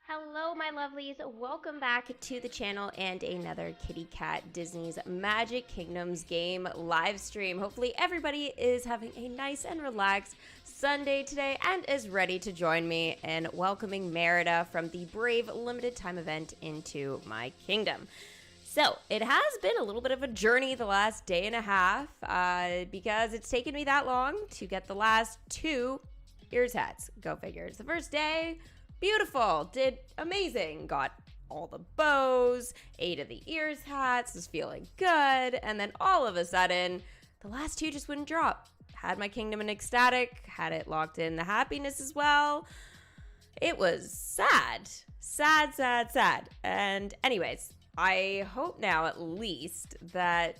Hello my lovelies, welcome back to the channel and another Kitty Cat Disney's Magic Kingdoms game live stream. Hopefully everybody is having a nice and relaxed Sunday today and is ready to join me in welcoming Merida from the Brave limited time event into my kingdom. So it has been a little bit of a journey the last day and a half because it's taken me that long to get the last two ears hats. Go figures. The first day, beautiful, did amazing, got all the bows, 8 of the ears hats, was feeling good, and then all of a sudden, the last two just wouldn't drop. Had my kingdom in ecstatic, had it locked in the happiness as well. It was sad. Sad. And anyways, I hope now at least that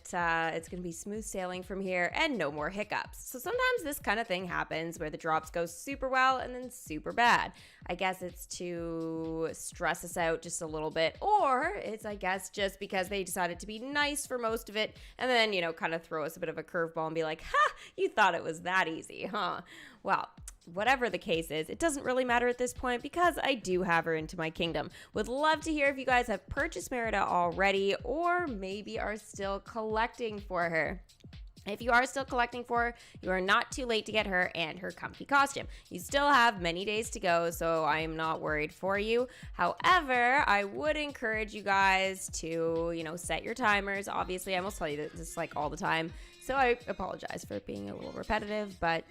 it's going to be smooth sailing from here and no more hiccups. So sometimes this kind of thing happens where the drops go super well and then super bad. I guess it's to stress us out just a little bit, or it's, I guess, just because they decided to be nice for most of it and then, you know, kind of throw us a bit of a curveball and be like, ha, you thought it was that easy, huh? Well, whatever the case is, it doesn't really matter at this point because I do have her into my kingdom. Would love to hear if you guys have purchased Merida already or maybe are still collecting for her. If you are still collecting for her, you are not too late to get her and her comfy costume. You still have many days to go, so I am not worried for you. However, I would encourage you guys to, you know, set your timers. Obviously, I almost tell you this like all the time, so I apologize for it being a little repetitive, but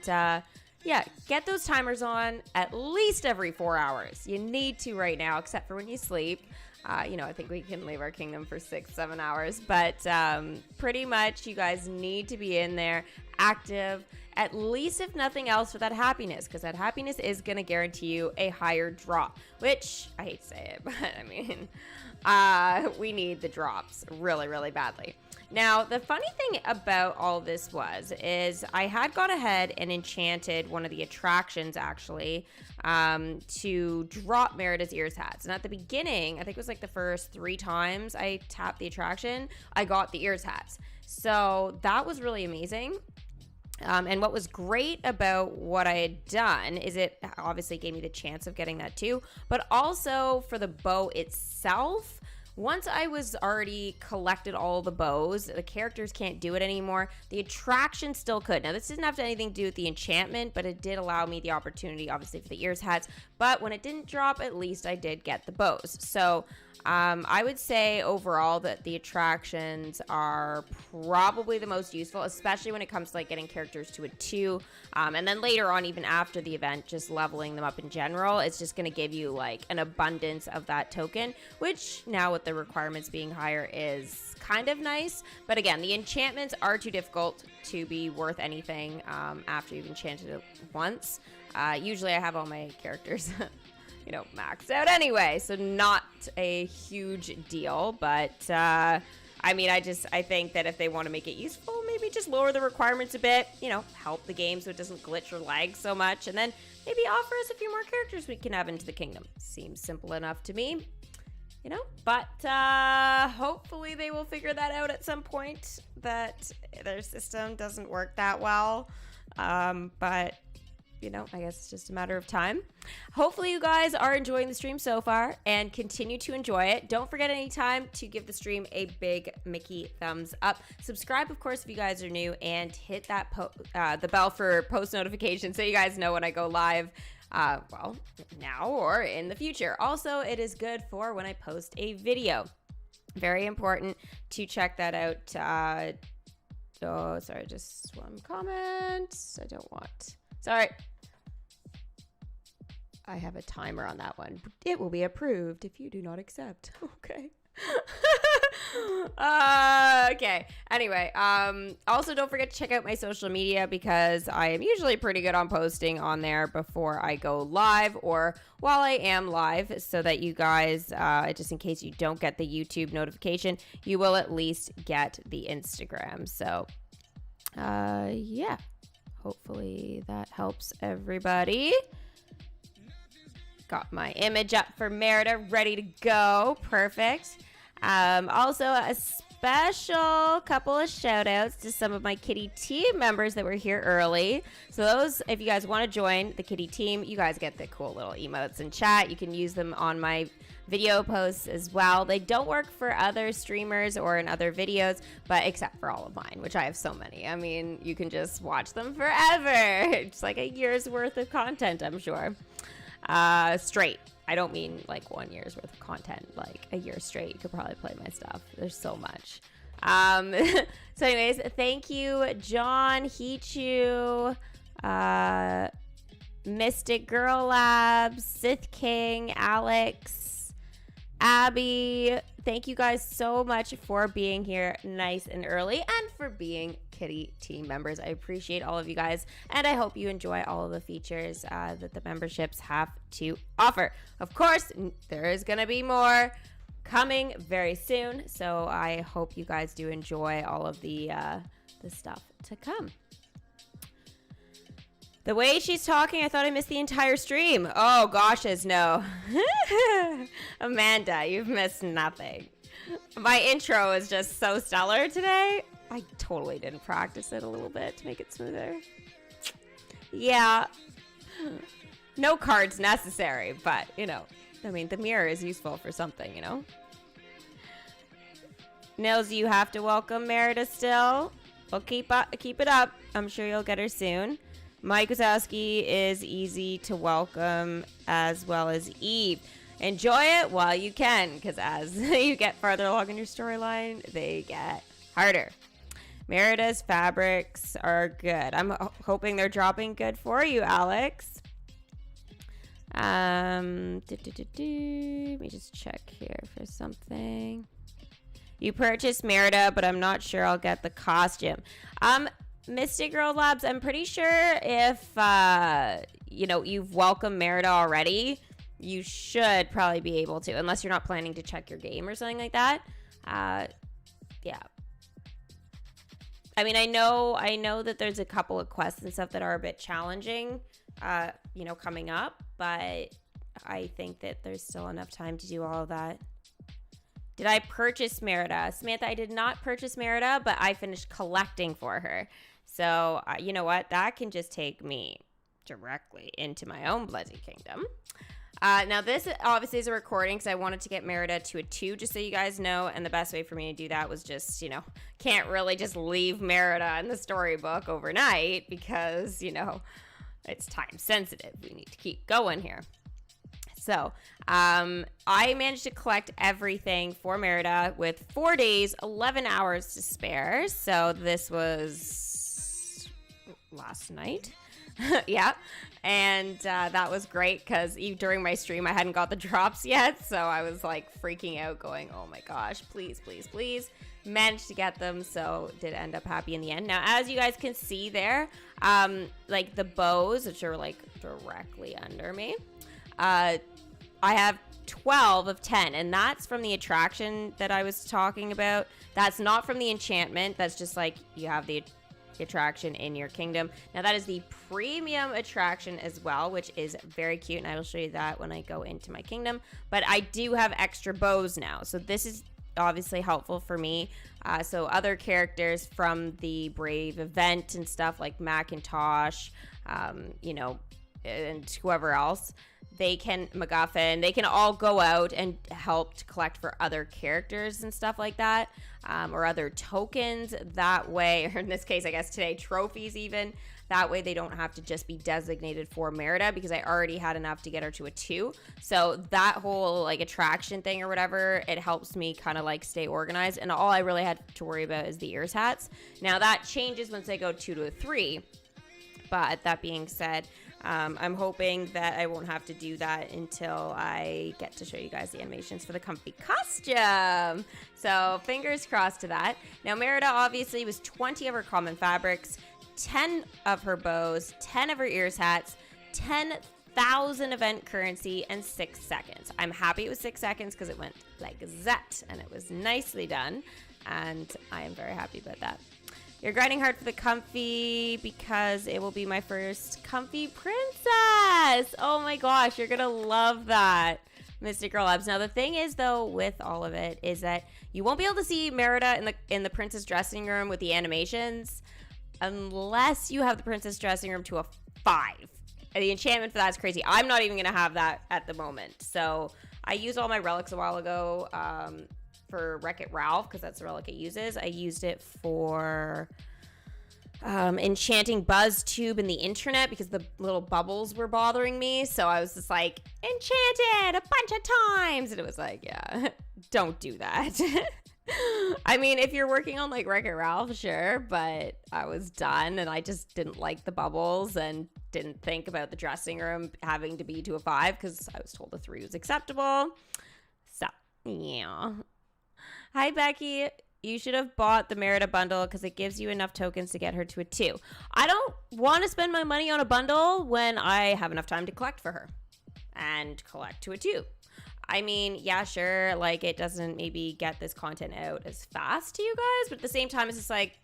yeah, get those timers on at least every 4 hours. You need to right now, except for when you sleep. You know, I think we can leave our kingdom for 6-7 hours, but pretty much you guys need to be in there active, at least if nothing else for that happiness, because that happiness is going to guarantee you a higher drop, which I hate to say it, but I mean, we need the drops really, really badly. Now, the funny thing about all this is I had gone ahead and enchanted one of the attractions, actually, to drop Merida's ears hats. And at the beginning, I think it was like the first 3 times I tapped the attraction, I got the ears hats. So that was really amazing. And what was great about what I had done is it obviously gave me the chance of getting that too, but also for the bow itself, once I was already collected all the bows, the characters can't do it anymore. The attraction still could. Now, this didn't have anything to do with the enchantment, but it did allow me the opportunity, obviously, for the ears hats. But when it didn't drop, at least I did get the bows. So I would say overall that the attractions are probably the most useful, especially when it comes to like getting characters to a 2. And then later on, even after the event, just leveling them up in general, it's just going to give you like an abundance of that token, which now with the requirements being higher is kind of nice. But again, the enchantments are too difficult to be worth anything after you've enchanted it once. Usually I have all my characters you know, maxed out anyway, so not a huge deal, but I mean, I think that if they want to make it useful, maybe just lower the requirements a bit, you know, help the game so it doesn't glitch or lag so much, and then maybe offer us a few more characters we can have into the kingdom. Seems simple enough to me, you know, but hopefully they will figure that out at some point, that their system doesn't work that well, but you know, I guess it's just a matter of time. Hopefully you guys are enjoying the stream so far and continue to enjoy it. Don't forget anytime to give the stream a big Mickey thumbs up. Subscribe, of course, if you guys are new, and hit that the bell for post notifications so you guys know when I go live. Well, now or in the future. Also, it is good for when I post a video. Very important to check that out. Oh, sorry, just one comment. I don't want... Sorry. I have a timer on that one. It will be approved if you do not accept. Okay. Okay. Anyway, also don't forget to check out my social media because I am usually pretty good on posting on there before I go live or while I am live, so that you guys, just in case you don't get the YouTube notification, you will at least get the Instagram. So, yeah. Hopefully that helps everybody. Got my image up for Merida, ready to go. Perfect. Also, a special couple of shout outs to some of my Kitty team members that were here early. So those, if you guys want to join the Kitty team, you guys get the cool little emotes in chat. You can use them on my video posts as well. They don't work for other streamers or in other videos, but except for all of mine, which I have so many. I mean, you can just watch them forever. It's like a year's worth of content, I'm sure. Straight. I don't mean like 1 year's worth of content, like a year straight. You could probably play my stuff. There's so much. So anyways, thank you, John, Hichu, Mystic Girl Labs, Sith King, Alex, Abby. Thank you guys so much for being here nice and early and for being Kitty team members. I appreciate all of you guys, and I hope you enjoy all of the features that the memberships have to offer. Of course, there is going to be more coming very soon, so I hope you guys do enjoy all of the stuff to come. The way she's talking, I thought I missed the entire stream. Oh, gosh, no. Amanda, you've missed nothing. My intro is just so stellar today. I totally didn't practice it a little bit to make it smoother. Yeah. No cards necessary, but, you know, I mean, the mirror is useful for something, you know? Nils, you have to welcome Merida still. Well, keep it up. I'm sure you'll get her soon. Mike Wazowski is easy to welcome, as well as Eve. Enjoy it while you can, because as you get farther along in your storyline, they get harder. Merida's fabrics are good. I'm hoping they're dropping good for you, Alex. Let me just check here for something. You purchased Merida, but I'm not sure I'll get the costume. Mystic Girl Labs, I'm pretty sure if, you know, you've welcomed Merida already, you should probably be able to, unless you're not planning to check your game or something like that. Yeah. I mean, I know that there's a couple of quests and stuff that are a bit challenging, you know, coming up, but I think that there's still enough time to do all of that. Did I purchase Merida? Samantha, I did not purchase Merida, but I finished collecting for her. So, you know what? That can just take me directly into my own bloody kingdom. Now, this obviously is a recording because I wanted to get Merida to a 2, just so you guys know. And the best way for me to do that was just, you know, can't really just leave Merida in the storybook overnight because, you know, it's time sensitive. We need to keep going here. So, I managed to collect everything for Merida with 4 days, 11 hours to spare. So this was last night. Yeah. And that was great because during my stream, I hadn't got the drops yet. So I was like freaking out going, oh my gosh, please, please, please. Managed to get them, so did end up happy in the end. Now, as you guys can see there, like the bows, which are like directly under me, I have 12 of 10, and that's from the attraction that I was talking about. That's not from the enchantment. That's just like you have the attraction in your kingdom. Now, that is the premium attraction as well, which is very cute, and I will show you that when I go into my kingdom. But I do have extra bows now, so this is obviously helpful for me. So other characters from the Brave event and stuff like Macintosh, you know, and whoever else, MacGuffin, they can all go out and help to collect for other characters and stuff like that, or other tokens that way, or in this case, I guess today, trophies even. That way they don't have to just be designated for Merida because I already had enough to get her to a 2. So that whole like attraction thing or whatever, it helps me kind of like stay organized. And all I really had to worry about is the ears hats. Now that changes once I go 2 to a 3. But that being said, I'm hoping that I won't have to do that until I get to show you guys the animations for the comfy costume. So fingers crossed to that. Now Merida obviously was 20 of her common fabrics, 10 of her bows, 10 of her ears hats, 10,000 event currency, and 6 seconds. I'm happy it was 6 seconds because it went like that, and it was nicely done, and I am very happy about that. You're grinding hard for the comfy because it will be my first comfy princess. Oh my gosh, you're gonna love that. Mystic Girl Labs. Now the thing is though with all of it is that you won't be able to see Merida in the princess dressing room with the animations unless you have the princess dressing room to a 5. And the enchantment for that is crazy. I'm not even gonna have that at the moment. So I used all my relics a while ago for Wreck-It Ralph because that's the relic it uses. I used it for enchanting Buzz Tube in the internet because the little bubbles were bothering me. So I was just like, enchanted a bunch of times. And it was like, yeah, don't do that. I mean, if you're working on like Wreck-It Ralph, sure. But I was done and I just didn't like the bubbles and didn't think about the dressing room having to be to a 5 because I was told a 3 was acceptable. So, yeah. Hi, Becky. You should have bought the Merida bundle because it gives you enough tokens to get her to a 2. I don't want to spend my money on a bundle when I have enough time to collect for her and collect to a 2. I mean, yeah, sure, like it doesn't maybe get this content out as fast to you guys, but at the same time, it's just like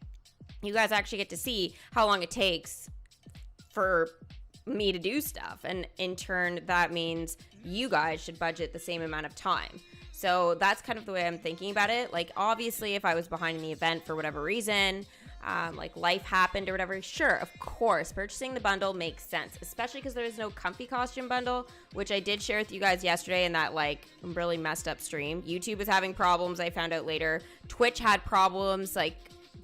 you guys actually get to see how long it takes for me to do stuff. And in turn, that means you guys should budget the same amount of time. So that's kind of the way I'm thinking about it. Like, obviously, if I was behind in the event for whatever reason, like life happened or whatever, sure, of course, purchasing the bundle makes sense, especially because there is no comfy costume bundle, which I did share with you guys yesterday in that, like, really messed up stream. YouTube was having problems, I found out later. Twitch had problems, like,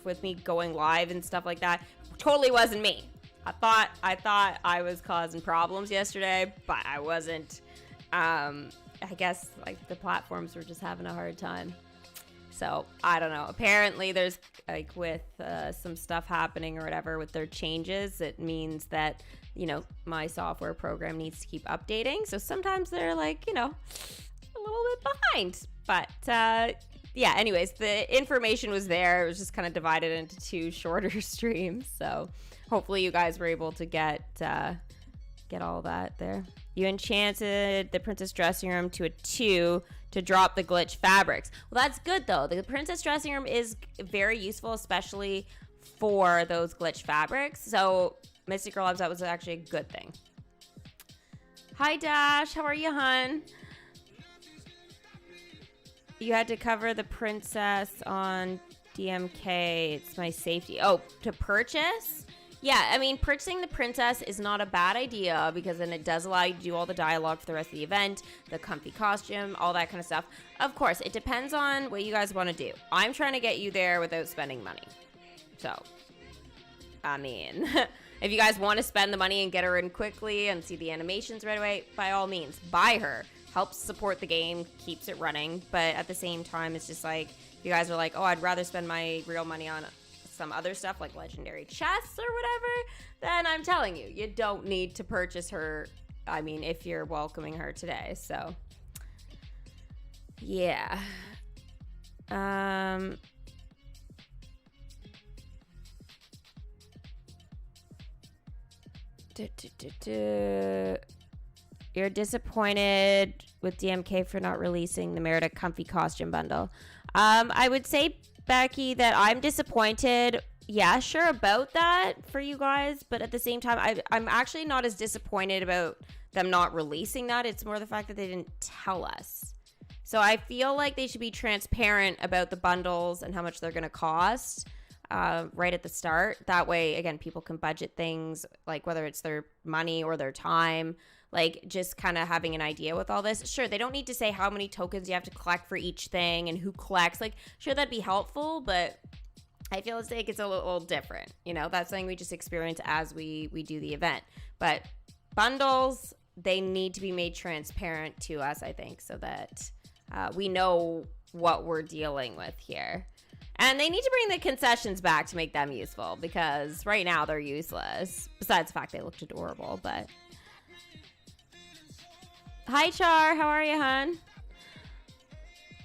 with me going live and stuff like that. Totally wasn't me. I thought I was causing problems yesterday, but I wasn't. I guess like the platforms were just having a hard time. So I don't know. Apparently there's like with some stuff happening or whatever with their changes, it means that, you know, my software program needs to keep updating. So sometimes they're like, you know, a little bit behind. But yeah, anyways, the information was there. It was just kind of divided into 2 shorter streams. So hopefully you guys were able to get all that there. You enchanted the princess dressing room to a 2 to drop the glitch fabrics. Well, that's good though. The princess dressing room is very useful, especially for those glitch fabrics. So Mystic Girl Labs, that was actually a good thing. Hi Dash, how are you, hun? You had to cover the princess on DMK. It's my safety. Oh, to purchase? Yeah, I mean, purchasing the princess is not a bad idea because then it does allow you to do all the dialogue for the rest of the event, the comfy costume, all that kind of stuff. Of course, it depends on what you guys want to do. I'm trying to get you there without spending money. So, I mean, if you guys want to spend the money and get her in quickly and see the animations right away, by all means, buy her. Helps support the game, keeps it running. But at the same time, it's just like, if you guys are like, oh, I'd rather spend my real money on some other stuff like legendary chests or whatever, then I'm telling you, you don't need to purchase her. I mean, if you're welcoming her today. So yeah. You're disappointed with DMK for not releasing the Merida Comfy Costume Bundle. I would say, Becky, that I'm disappointed, yeah, sure, about that for you guys, but at the same time, I'm actually not as disappointed about them not releasing that. It's more the fact that they didn't tell us. So I feel like they should be transparent about the bundles and how much they're going to cost right at the start. That way, again, people can budget things, like whether it's their money or their time, like just kind of having an idea with all this. Sure, they don't need to say how many tokens you have to collect for each thing and who collects. Like, sure, that'd be helpful, but I feel like it's a little different. You know, that's something we just experience as we do the event. But bundles, they need to be made transparent to us, I think, so that we know what we're dealing with here. And they need to bring the concessions back to make them useful, because right now they're useless. Besides the fact they looked adorable, but... Hi, Char. How are you, hun?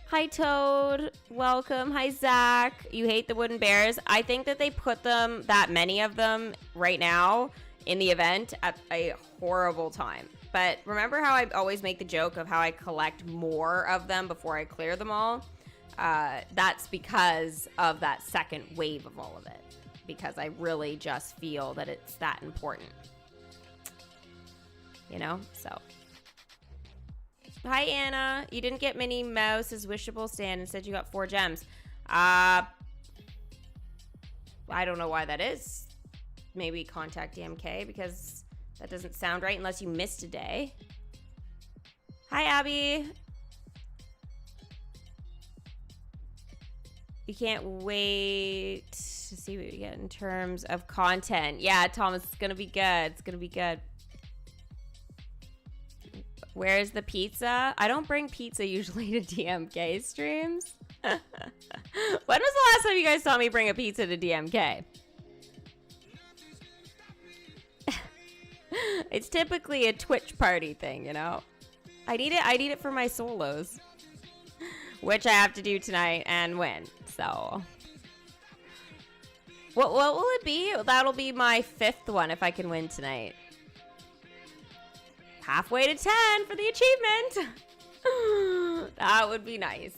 Hi, Toad. Welcome. Hi, Zach. You hate the wooden bears. I think that they put them, that many of them right now in the event at a horrible time. But remember how I always make the joke of how I collect more of them before I clear them all? That's because of that second wave of all of it. Because I really just feel that it's that important. You know? So... Hi, Anna. You didn't get Minnie Mouse's wishable stand. Instead, you got 4 gems. I don't know why that is. Maybe contact DMK because that doesn't sound right unless you missed a day. Hi, Abby. You can't wait to see what we get in terms of content. Yeah, Thomas, it's going to be good. It's going to be good. Where's the pizza? I don't bring pizza usually to DMK streams. When was the last time you guys saw me bring a pizza to DMK? It's typically a Twitch party thing, you know? I need it for my solos. Which I have to do tonight and win. So what will it be? That'll be my 5th one if I can win tonight. Halfway to 10 for the achievement. That would be nice.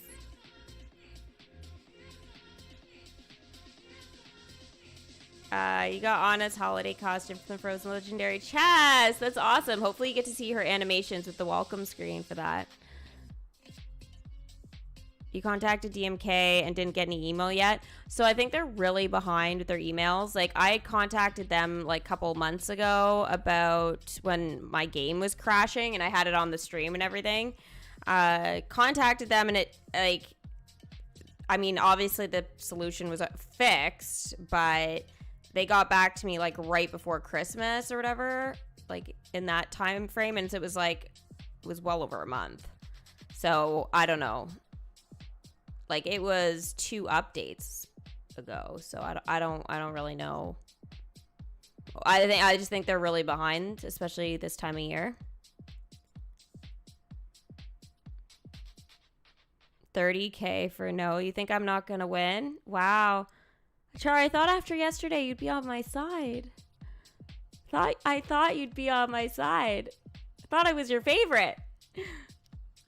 You got Anna's holiday costume from the Frozen Legendary chest. That's awesome. Hopefully you get to see her animations with the welcome screen for that. You contacted DMK and didn't get any email yet. So I think they're really behind with their emails. Like, I contacted them like a couple months ago about when my game was crashing and I had it on the stream and everything. Contacted them and it, like, I mean, obviously the solution was fixed, but they got back to me like right before Christmas or whatever, like in that time frame. And so it was like, it was well over a month. So I don't know. Like, it was 2 updates ago, so I don't really know. I just think they're really behind, especially this time of year. 30K for no. You think I'm not gonna win? Wow, Char, I thought after yesterday you'd be on my side. I thought you'd be on my side. I thought I was your favorite.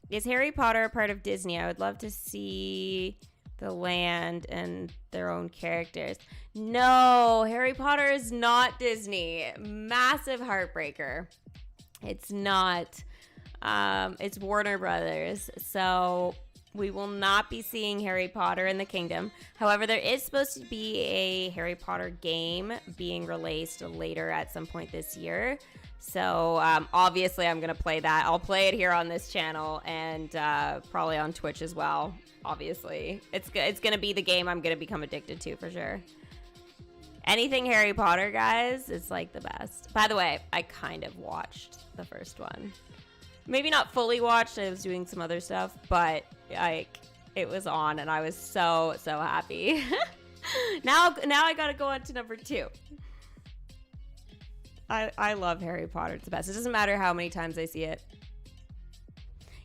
Is Harry Potter a part of Disney? I would love to see the land and their own characters. No, Harry Potter is not Disney. Massive heartbreaker. It's not. It's Warner Brothers. So we will not be seeing Harry Potter in the kingdom. However, there is supposed to be a Harry Potter game being released later at some point this year. So obviously I'm going to play that. I'll play it here on this channel and probably on Twitch as well, obviously. It's going to be the game I'm going to become addicted to for sure. Anything Harry Potter, guys, is like the best. By the way, I kind of watched the first one. Maybe not fully watched. I was doing some other stuff, but like it was on and I was so happy. Now I got to go on to number 2. I love Harry Potter. It's the best. It doesn't matter how many times I see it.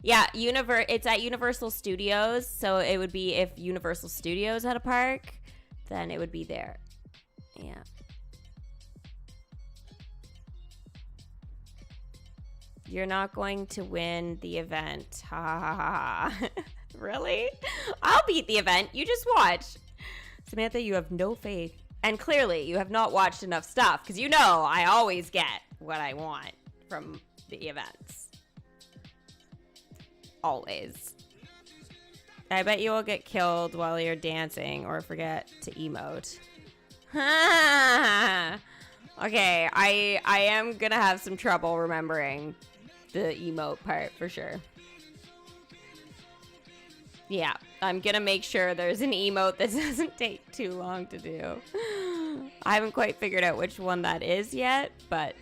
Yeah, it's at Universal Studios. So it would be if Universal Studios had a park, then it would be there. Yeah. You're not going to win the event. Ha ha ha ha. Really? I'll beat the event. You just watch. Samantha, you have no faith. And clearly, you have not watched enough stuff, because you know I always get what I want from the events. Always. I bet you will get killed while you're dancing or forget to emote. Okay, I am going to have some trouble remembering the emote part for sure. Yeah, I'm going to make sure there's an emote that doesn't take too long to do. I haven't quite figured out which one that is yet, but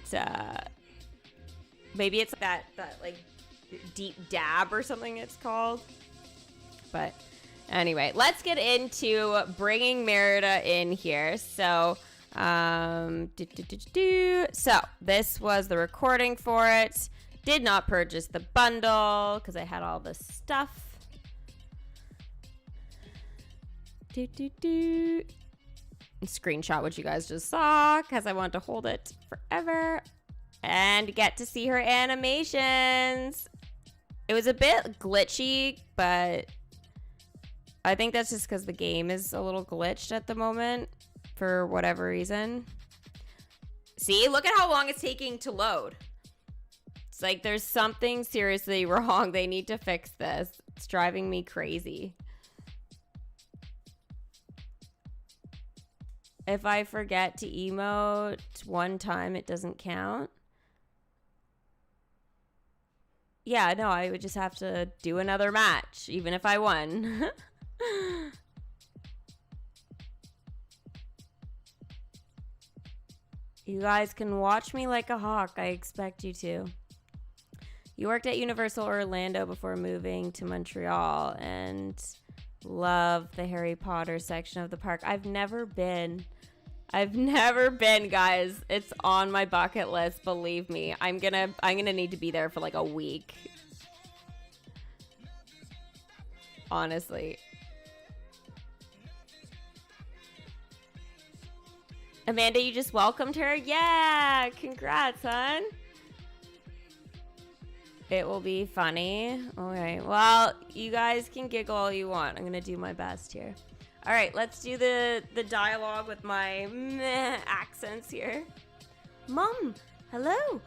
maybe it's that like deep dab or something it's called. But anyway, let's get into bringing Merida in here. So, so this was the recording for it. Did not purchase the bundle because I had all the stuff. Screenshot what you guys just saw because I want to hold it forever and get to see her animations. It was a bit glitchy, but I think that's just because the game is a little glitched at the moment for whatever reason. See, look at how long it's taking to load. It's like there's something seriously wrong. They need to fix this. It's driving me crazy. If I forget to emote one time, it doesn't count. Yeah, no, I would just have to do another match, even if I won. You guys can watch me like a hawk. I expect you to. You worked at Universal Orlando before moving to Montreal and love the Harry Potter section of the park. I've never been, guys. It's on my bucket list, believe me. I'm gonna need to be there for like a week. Honestly. Amanda, you just welcomed her? Yeah! Congrats, hon. It will be funny. Okay, well, you guys can giggle all you want. I'm gonna do my best here. All right, let's do the dialogue with my meh accents here. Mom, hello.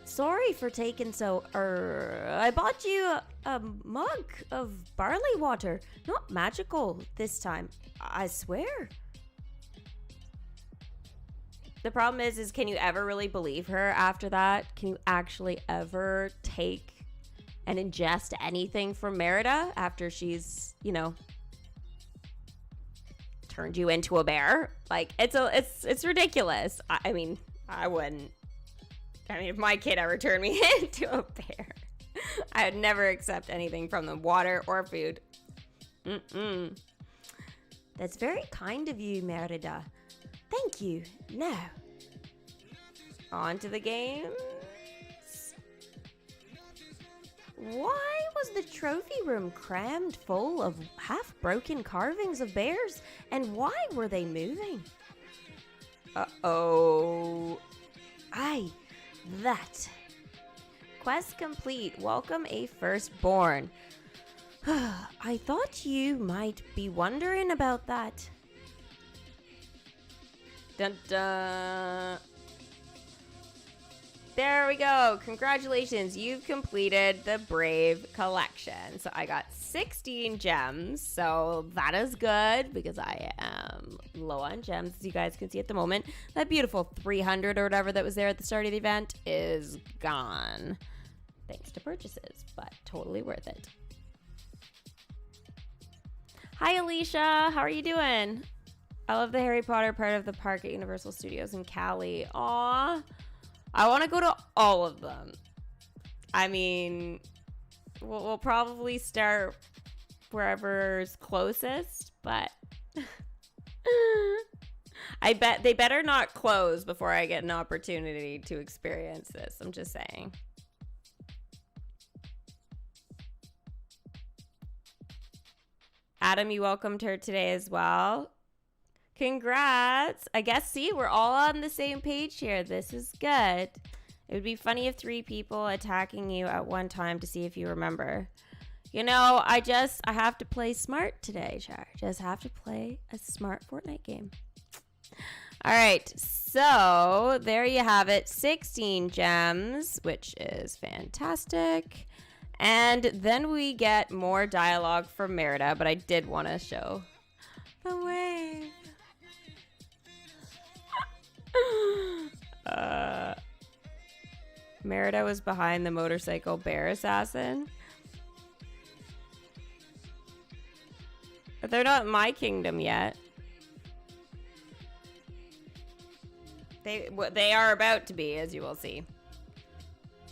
Sorry for taking so. I bought you a mug of barley water. Not magical this time, I swear. The problem is can you ever really believe her after that? Can you actually ever take and ingest anything from Merida after she's, you know, turned you into a bear? Like, it's ridiculous. I mean, I wouldn't. I mean, if my kid ever turned me into a bear, I would never accept anything from them, water or food. That's very kind of you, Merida. Thank you. Now, on to the games. Why was the trophy room crammed full of half-broken carvings of bears? And why were they moving? Uh-oh. Aye, that. Quest complete. Welcome a firstborn. I thought you might be wondering about that. Dun dun. There we go. Congratulations. You've completed the Brave collection. So I got 16 gems. So that is good because I am low on gems, as you guys can see at the moment. That beautiful 300 or whatever that was there at the start of the event is gone. Thanks to purchases, but totally worth it. Hi, Alicia. How are you doing? I love the Harry Potter part of the park at Universal Studios in Cali. Aw. I want to go to all of them. I mean, we'll probably start wherever's closest, but I bet they better not close before I get an opportunity to experience this. I'm just saying. Adam, you welcomed her today as well. Congrats. I guess, see, we're all on the same page here. This is good. It would be funny if 3 people attacking you at one time to see if you remember. You know, I have to play smart today, Char. Just have to play a smart Fortnite game. All right, so there you have it. 16 gems, which is fantastic. And then we get more dialogue from Merida, but I did want to show the wave. Merida was behind the motorcycle bear assassin. But they're not in my kingdom yet. They are about to be, as you will see.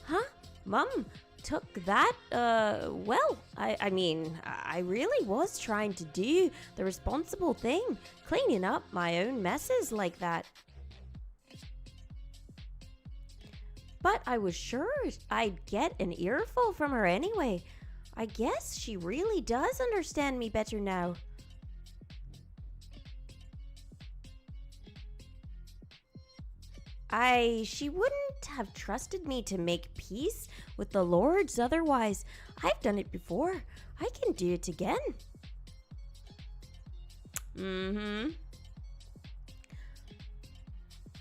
Huh? Mom took that, well, I mean, I really was trying to do the responsible thing, cleaning up my own messes like that. But I was sure I'd get an earful from her anyway. I guess she really does understand me better now. She wouldn't have trusted me to make peace with the lords otherwise. I've done it before. I can do it again.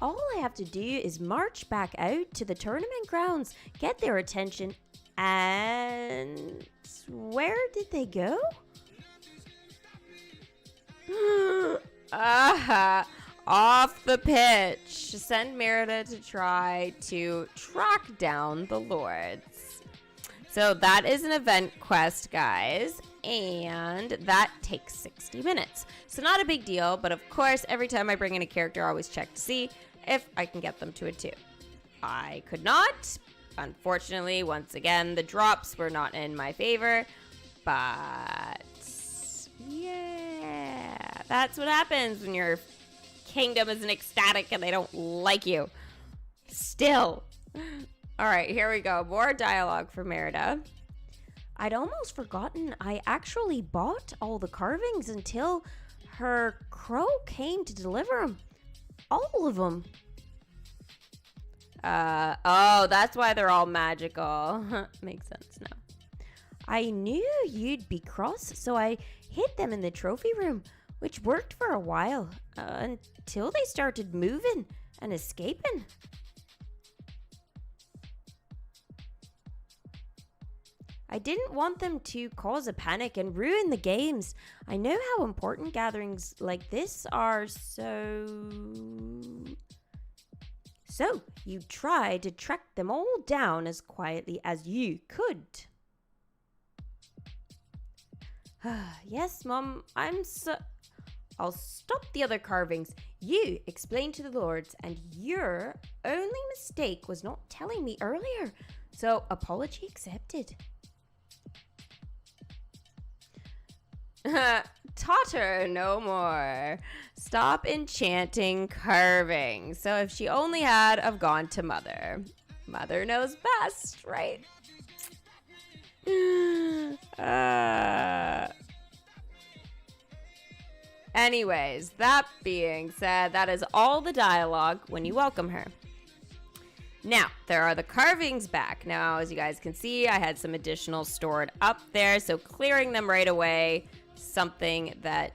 All I have to do is march back out to the tournament grounds, get their attention, and where did they go? Off the pitch. Send Merida to try to track down the lords. So that is an event quest, guys, and that takes 60 minutes. So not a big deal, but of course, every time I bring in a character, I always check to see if I can get them to it too. I could not. Unfortunately, once again, the drops were not in my favor, but yeah, that's what happens when your kingdom isn't ecstatic and they don't like you. Still. All right, here we go. More dialogue for Merida. I'd almost forgotten I actually bought all the carvings until her crow came to deliver them. All of them. Oh, that's why they're all magical. Makes sense now. I knew you'd be cross, so I hid them in the trophy room, which worked for a while, until they started moving and escaping. I didn't want them to cause a panic and ruin the games. I know how important gatherings like this are, so you tried to track them all down as quietly as you could. Yes, Mom, I'll stop the other carvings. You explained to the lords, and your only mistake was not telling me earlier. So, apology accepted. Totter no more. Stop enchanting carving. So if she only had have gone to Mother. Mother knows best, right? Anyways, that being said, that is all the dialogue when you welcome her. Now, there are the carvings back. Now, as you guys can see, I had some additional stored up there, so clearing them right away, something that,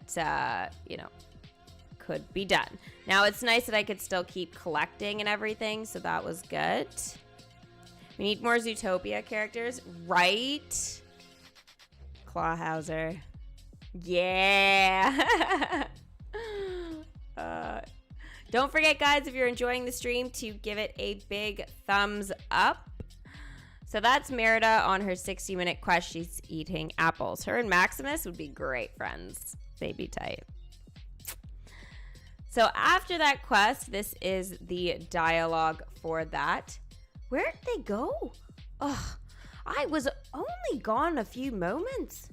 could be done. Now, it's nice that I could still keep collecting and everything, so that was good. We need more Zootopia characters, right? Clawhauser. Yeah! Don't forget, guys, if you're enjoying the stream, to give it a big thumbs up. So that's Merida on her 60-minute quest. She's eating apples. Her and Maximus would be great friends. They'd be tight. So after that quest, this is the dialogue for that. Where'd they go? Ugh, I was only gone a few moments.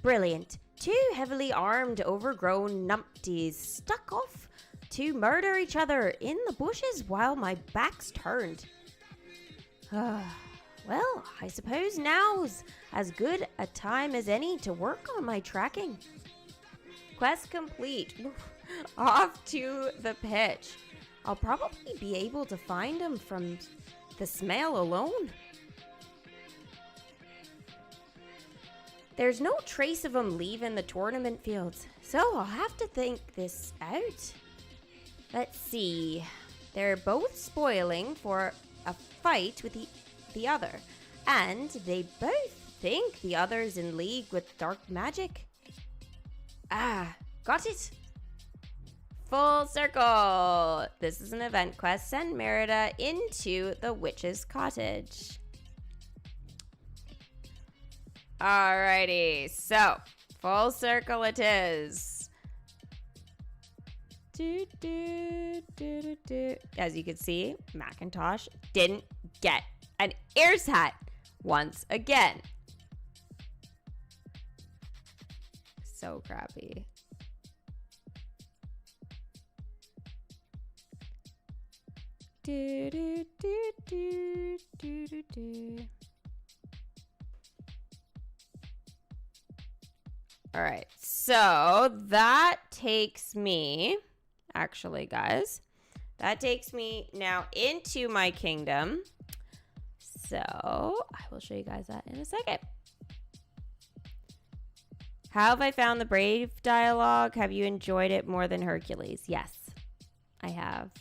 Brilliant. Two heavily armed, overgrown numpties stuck off to murder each other in the bushes while my back's turned. Well, I suppose now's as good a time as any to work on my tracking. Quest complete. Off to the pitch. I'll probably be able to find him from the smell alone. There's no trace of him leaving the tournament fields, so I'll have to think this out. Let's see. They're both spoiling for a fight with the other, and they both think the other's in league with dark magic. Ah, got it. Full circle. This is an event quest. Send Merida into the witch's cottage. Alrighty, so full circle it is. As you can see, Macintosh didn't get an ears hat once again. So crappy. All right, so that takes me, actually, guys, that takes me now into my kingdom. So I will show you guys that in a second. How have I found the Brave dialogue? Have you enjoyed it more than Hercules? Yes, I have.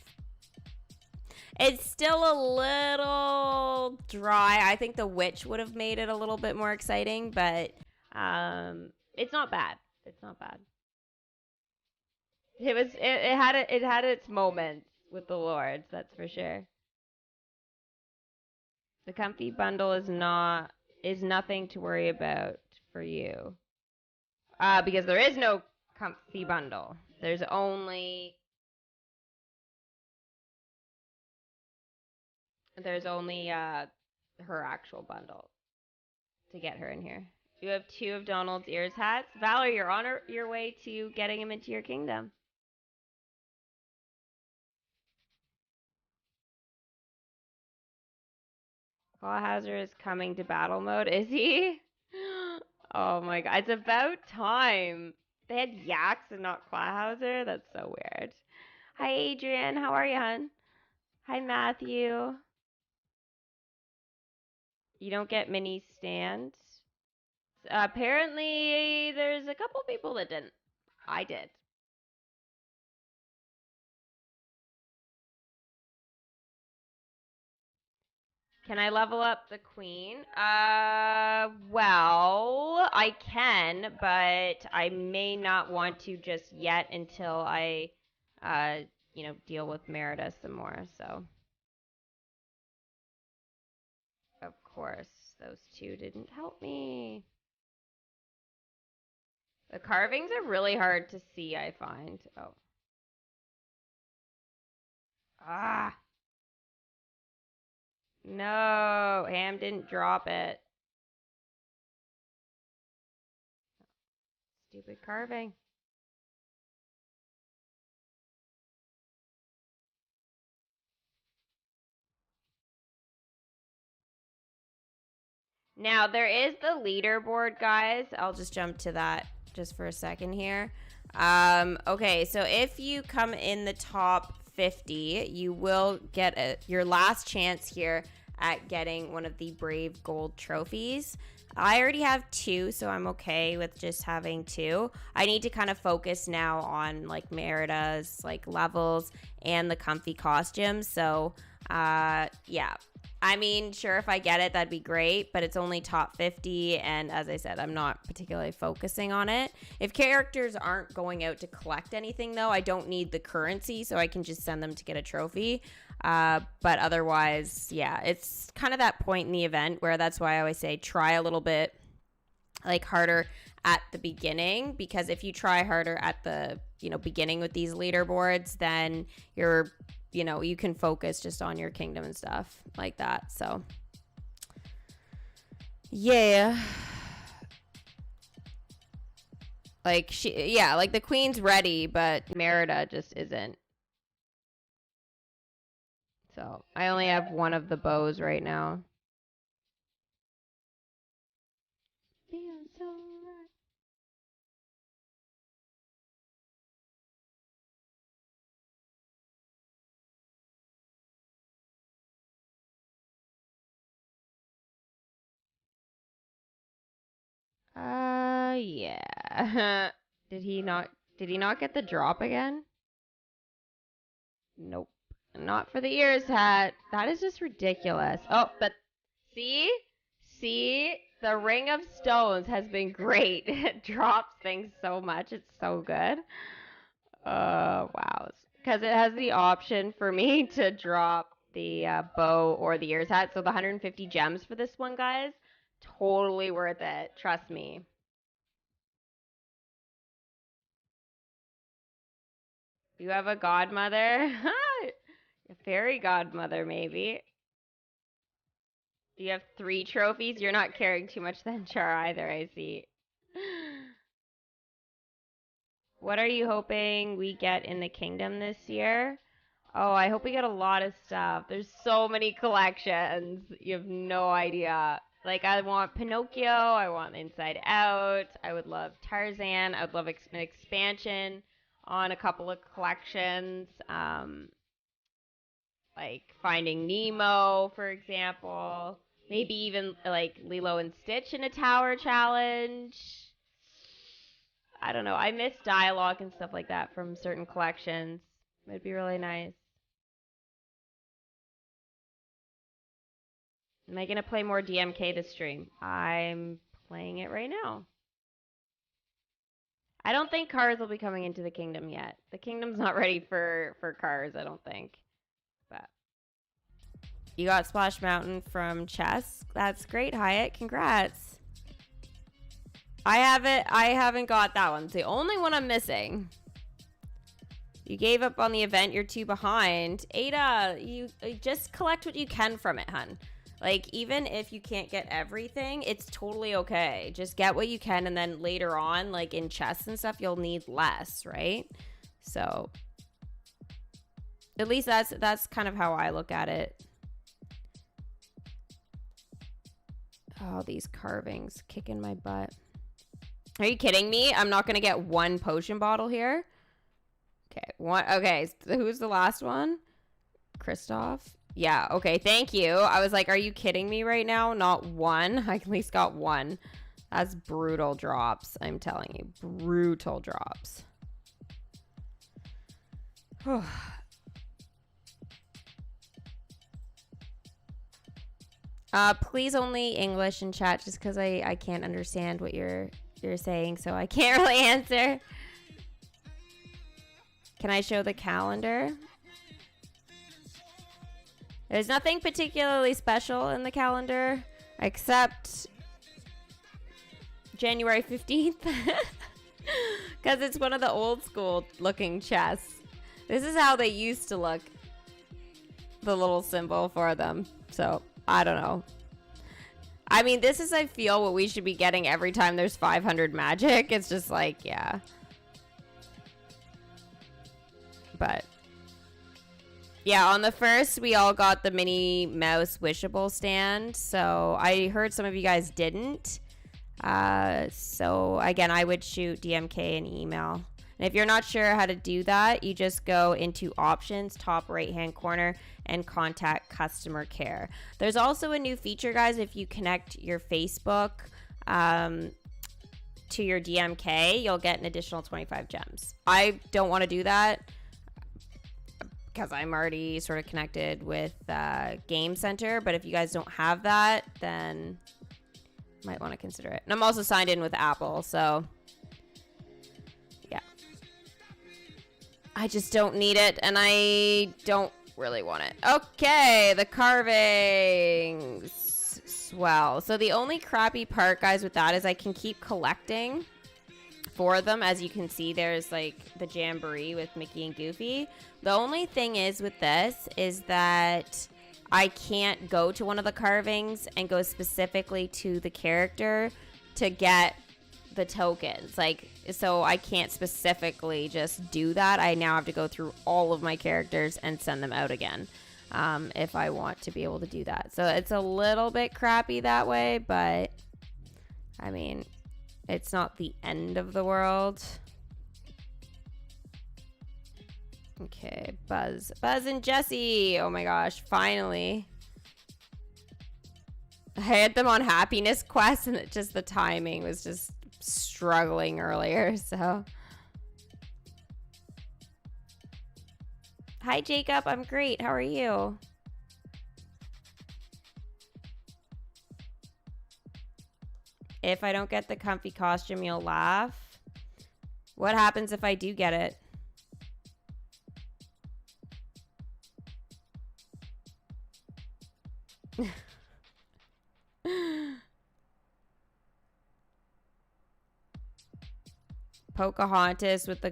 It's still a little dry. I think the witch would have made it a little bit more exciting, but it's not bad. It's not bad. It had its moments with the lords, that's for sure. The comfy bundle is nothing to worry about for you. Because there is no comfy bundle. There's only her actual bundle to get her in here. You have 2 of Donald's ears hats. Valor, you're on your way to getting him into your kingdom. Clawhauser is coming to battle mode, is he? Oh my god, it's about time. They had Yaks and not Clawhauser? That's so weird. Hi, Adrian. How are you, hun? Hi, Matthew. You don't get mini stands? Apparently, there's a couple people that didn't. I did. Can I level up the queen? Well, I can, but I may not want to just yet until I, deal with Merida some more, so. Of course, those 2 didn't help me. The carvings are really hard to see, I find. Oh. Ah! No, Ham didn't drop it. Stupid carving. Now, there is the leaderboard, guys. I'll just jump to that just for a second here. Okay, so if you come in the top 50, you will get your last chance here at getting one of the Brave Gold trophies. I already have 2, so I'm okay with just having 2. I need to kind of focus now on like Merida's like levels and the comfy costumes. So, yeah. I mean, sure, if I get it, that'd be great, but it's only top 50, and as I said, I'm not particularly focusing on it. If characters aren't going out to collect anything, though, I don't need the currency, so I can just send them to get a trophy. But otherwise, yeah, it's kind of that point in the event where that's why I always say try a little bit like harder at the beginning, because if you try harder at the beginning with these leaderboards, then you can focus just on your kingdom and stuff like that. So yeah, like like the queen's ready, but Merida just isn't. So I only have 1 of the bows right now. Feels so right. Yeah. Did he not get the drop again? Nope. Not for the ears hat. That is just ridiculous. Oh, but see? See? The Ring of Stones has been great. It drops things so much. It's so good. Wow. Because it has the option for me to drop the bow or the ears hat. So the 150 gems for this one, guys, totally worth it. Trust me. You have a godmother? A fairy godmother, maybe. Do you have 3 trophies? You're not caring too much then, Char, either, I see. What are you hoping we get in the kingdom this year? Oh, I hope we get a lot of stuff. There's so many collections. You have no idea. Like, I want Pinocchio. I want Inside Out. I would love Tarzan. I would love an expansion on a couple of collections. Like Finding Nemo, for example. Maybe even like Lilo and Stitch in a tower challenge. I don't know. I miss dialogue and stuff like that from certain collections. It'd be really nice. Am I going to play more DMK this stream? I'm playing it right now. I don't think cars will be coming into the kingdom yet. The kingdom's not ready for cars, I don't think. But you got Splash Mountain from chess. That's great, Hyatt. Congrats. I haven't got that one. It's the only one I'm missing. You gave up on the event. You're 2 behind. Ada, you just collect what you can from it, hun. Like, even if you can't get everything, it's totally okay. Just get what you can, and then later on, like in chess and stuff, you'll need less, right? So, at least that's kind of how I look at it. Oh, these carvings kicking my butt. Are you kidding me? I'm not gonna get 1 potion bottle here. Okay, one. Okay, so who's the last one? Kristoff. Yeah, okay, thank you. I was like, are you kidding me right now? Not 1. I at least got 1. That's brutal drops, I'm telling you. Brutal drops. Please only English in chat, just because I can't understand what you're saying, so I can't really answer. Can I show the calendar? There's nothing particularly special in the calendar, except January 15th. Because it's one of the old school looking chests. This is how they used to look. The little symbol for them. So, I don't know. I mean, this is, I feel, what we should be getting every time there's 500 magic. It's just like, yeah. But yeah, on the first, we all got the Minnie Mouse wishable stand. So I heard some of you guys didn't. So again, I would shoot DMK an email. And if you're not sure how to do that, you just go into options, top right-hand corner, and contact customer care. There's also a new feature, guys. If you connect your Facebook to your DMK, you'll get an additional 25 gems. I don't want to do that, because I'm already sort of connected with Game Center. But if you guys don't have that, then you might want to consider it. And I'm also signed in with Apple, so yeah. I just don't need it, and I don't really want it. Okay, the carvings. Swell. So the only crappy part, guys, with that is I can keep collecting for them. As you can see, there's like the Jamboree with Mickey and Goofy. The only thing is with this is that I can't go to one of the carvings and go specifically to the character to get the tokens. Like, so I can't specifically just do that. I now have to go through all of my characters and send them out again if I want to be able to do that. So it's a little bit crappy that way, but I mean, it's not the end of the world. Okay, Buzz and Jesse. Oh my gosh, finally. I had them on happiness quest, and the timing was just struggling earlier, so. Hi, Jacob. I'm great. How are you? If I don't get the comfy costume, you'll laugh. What happens if I do get it? Pocahontas with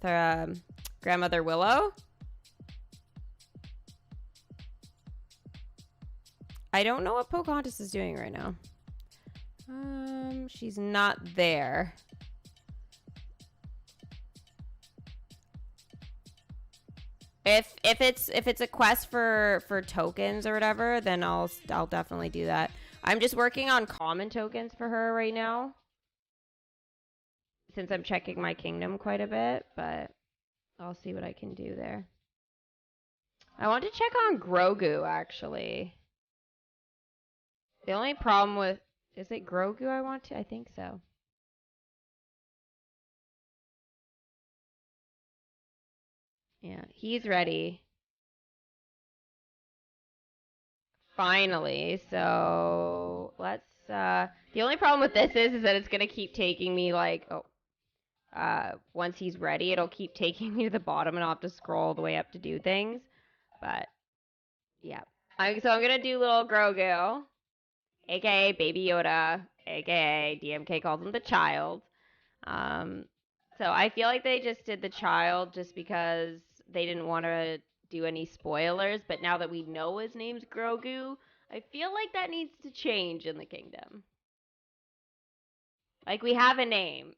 her grandmother Willow. I don't know what Pocahontas is doing right now. She's not there. If it's a quest for tokens or whatever, then I'll definitely do that. I'm just working on common tokens for her right now, since I'm checking my kingdom quite a bit, but I'll see what I can do there. I want to check on Grogu, actually. The only problem with... Is it Grogu I want to? I think so. Yeah, he's ready. Finally. So let's the only problem with this is that it's gonna keep taking me like once he's ready, it'll keep taking me to the bottom and I'll have to scroll all the way up to do things. But yeah. So I'm gonna do little Grogu, aka Baby Yoda, aka DMK calls him the child. So I feel like they just did the child just because they didn't want to do any spoilers, but now that we know his name's Grogu, I feel like that needs to change in the kingdom. Like, we have a name.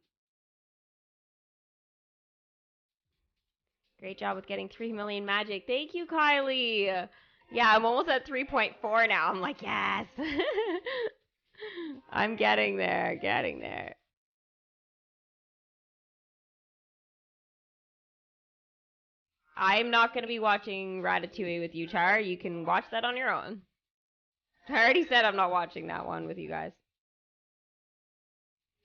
Great job with getting 3 million magic. Thank you, Kylie. Yeah, I'm almost at 3.4 now. I'm like, yes. I'm getting there, getting there. I'm not going to be watching Ratatouille with you, Char. You can watch that on your own. I already said I'm not watching that one with you guys.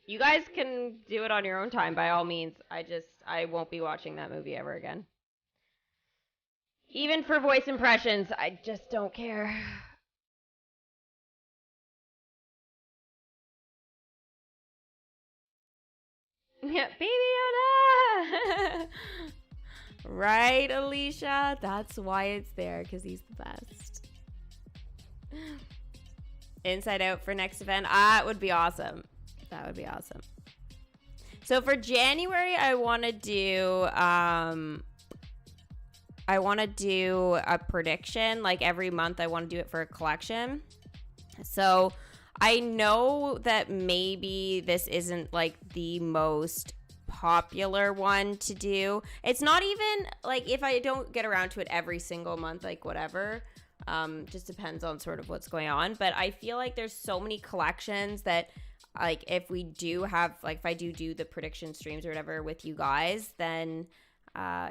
You guys can do it on your own time, by all means. I won't be watching that movie ever again. Even for voice impressions, I just don't care. Yeah, Baby Yoda! Right, Alicia? That's why it's there, because he's the best. Inside Out for next event? That would be awesome. That would be awesome. So for January, I want to do a prediction. Like every month, I want to do it for a collection. So I know that maybe this isn't like the most popular one to do. It's not even like if I don't get around to it every single month, like whatever. Just depends on sort of what's going on. But I feel like there's so many collections that like if we do have like if I do the prediction streams or whatever with you guys, then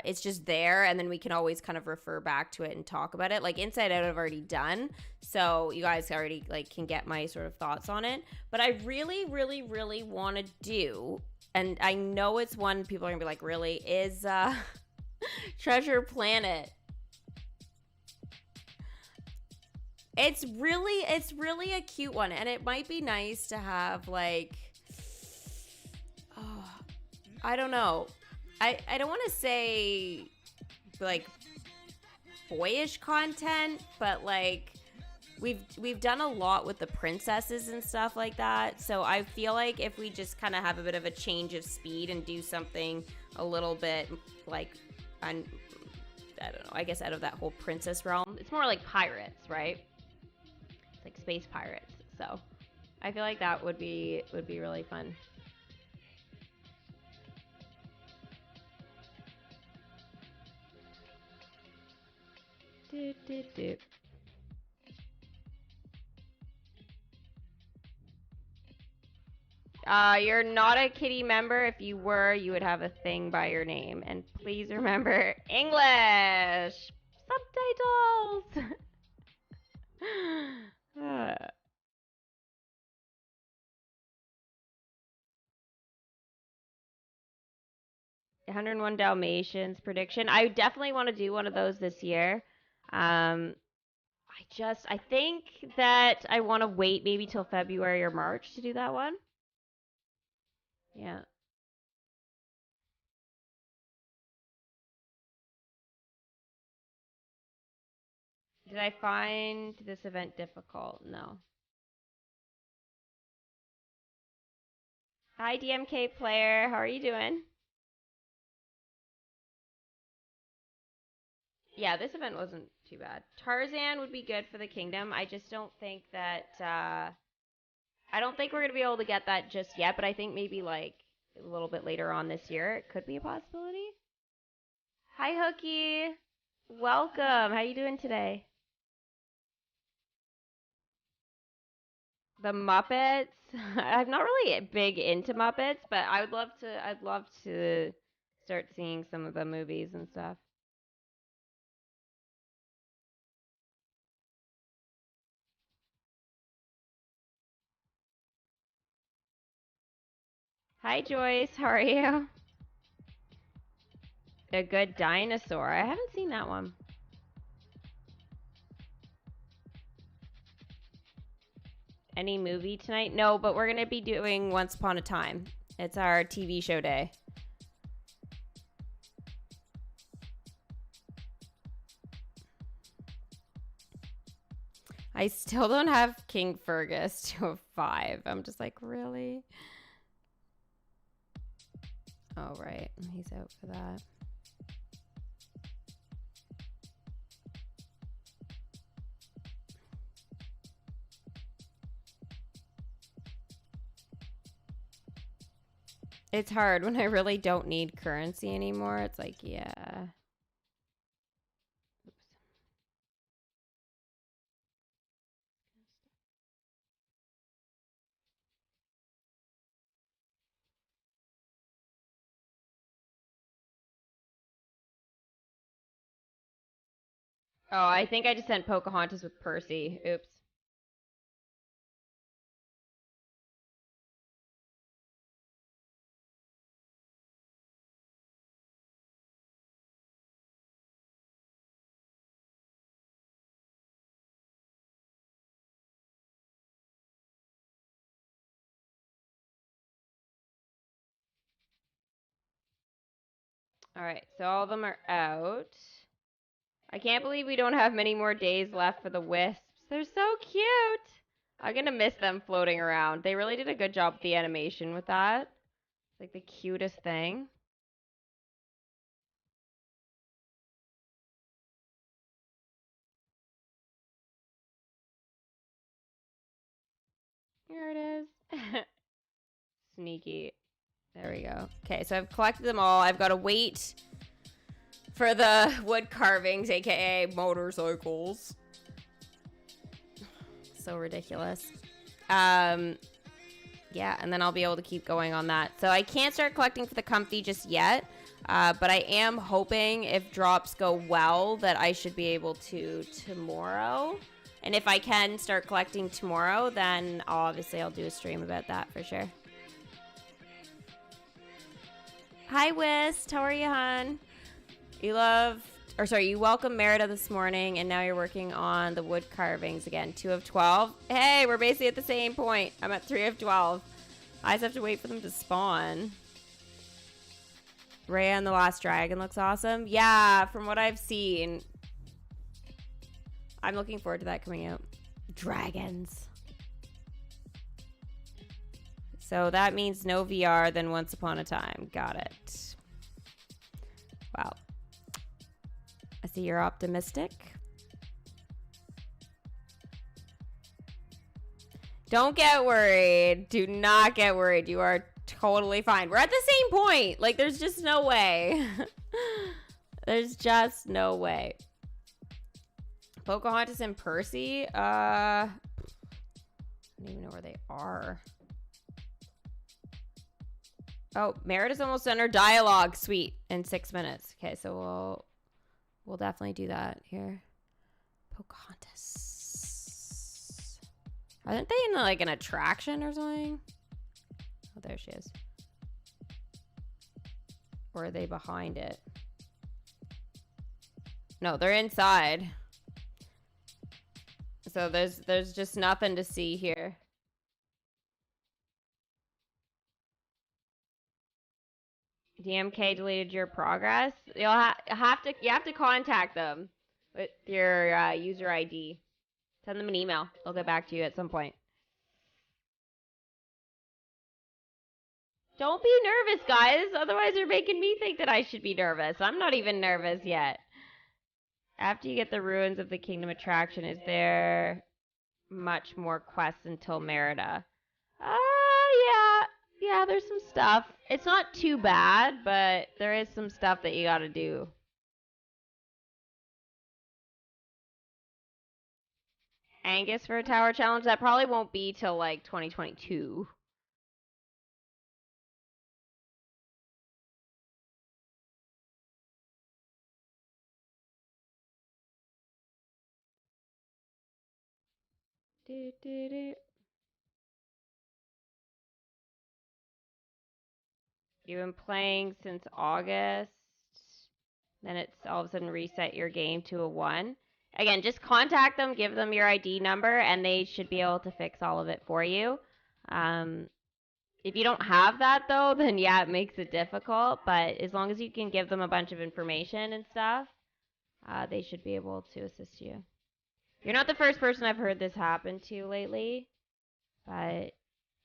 it's just there, and then we can always kind of refer back to it and talk about it. Like Inside Out I've already done, so you guys already like can get my sort of thoughts on it. But I really want to do, and I know it's one people are gonna be like, really, is Treasure Planet. It's really a cute one, and it might be nice to have like, oh, I don't know. I don't want to say like boyish content, but like we've done a lot with the princesses and stuff like that. So I feel like if we just kind of have a bit of a change of speed and do something a little bit like I don't know, I guess out of that whole princess realm, it's more like pirates, right? It's like space pirates. So I feel like that would be really fun. You're not a kitty member. If you were, you would have a thing by your name. And please remember English subtitles. 101 Dalmatians prediction. I definitely want to do one of those this year. I think that I want to wait maybe till February or March to do that one. Yeah. Did I find this event difficult? No. Hi, DMK player. How are you doing? Yeah, this event wasn't too bad. Tarzan would be good for the kingdom. I just don't think that, I don't think we're going to be able to get that just yet, but I think maybe like a little bit later on this year, it could be a possibility. Hi, Hookie. Welcome. How you doing today? The Muppets. I'm not really big into Muppets, but I'd love to start seeing some of the movies and stuff. Hi, Joyce. How are you? A Good Dinosaur. I haven't seen that one. Any movie tonight? No, but we're gonna be doing Once Upon a Time. It's our TV show day. I still don't have King Fergus to a 5. I'm just like, really? Oh, right. He's out for that. It's hard when I really don't need currency anymore. It's like, yeah. Oops. Oh, I think I just sent Pocahontas with Percy. Oops. All right, so all of them are out. I can't believe we don't have many more days left for the wisps. They're so cute. I'm gonna miss them floating around. They really did a good job with the animation with that. It's like the cutest thing. Here it is. Sneaky. There we go. Okay, so I've collected them all. I've got to wait for the wood carvings, aka motorcycles. So ridiculous. Yeah, and then I'll be able to keep going on that. So I can't start collecting for the comfy just yet, but I am hoping if drops go well that I should be able to tomorrow. And if I can start collecting tomorrow, then obviously I'll do a stream about that for sure. Hi, Wist. How are you, hon? You welcomed Merida this morning, and now you're working on the wood carvings again. 2 of 12. Hey, we're basically at the same point. I'm at 3 of 12. I just have to wait for them to spawn. Raya and the Last Dragon looks awesome. Yeah, from what I've seen. I'm looking forward to that coming out. Dragons. So that means no VR than Once Upon a Time. Got it. Wow. I see you're optimistic. Don't get worried. Do not get worried. You are totally fine. We're at the same point. Like, there's just no way. There's just no way. Pocahontas and Percy? I don't even know where they are. Oh, Merida's almost done her dialogue. Sweet. In 6 minutes. Okay, so we'll definitely do that here. Pocahontas. Aren't they in like an attraction or something? Oh, there she is. Or are they behind it? No, they're inside. So there's just nothing to see here. DMK deleted your progress. You have to contact them with your user ID. Send them an email. They'll get back to you at some point. Don't be nervous, guys. Otherwise, you're making me think that I should be nervous. I'm not even nervous yet. After you get the ruins of the kingdom attraction, is there much more quests until Merida? Yeah, there's some stuff. It's not too bad, but there is some stuff that you gotta do. Angus for a tower challenge? That probably won't be till like 2022. You've been playing since August. Then it's all of a sudden reset your game to a 1. Again, just contact them, give them your ID number, and they should be able to fix all of it for you. If you don't have that, though, then yeah, it makes it difficult. But as long as you can give them a bunch of information and stuff, they should be able to assist you. You're not the first person I've heard this happen to lately, but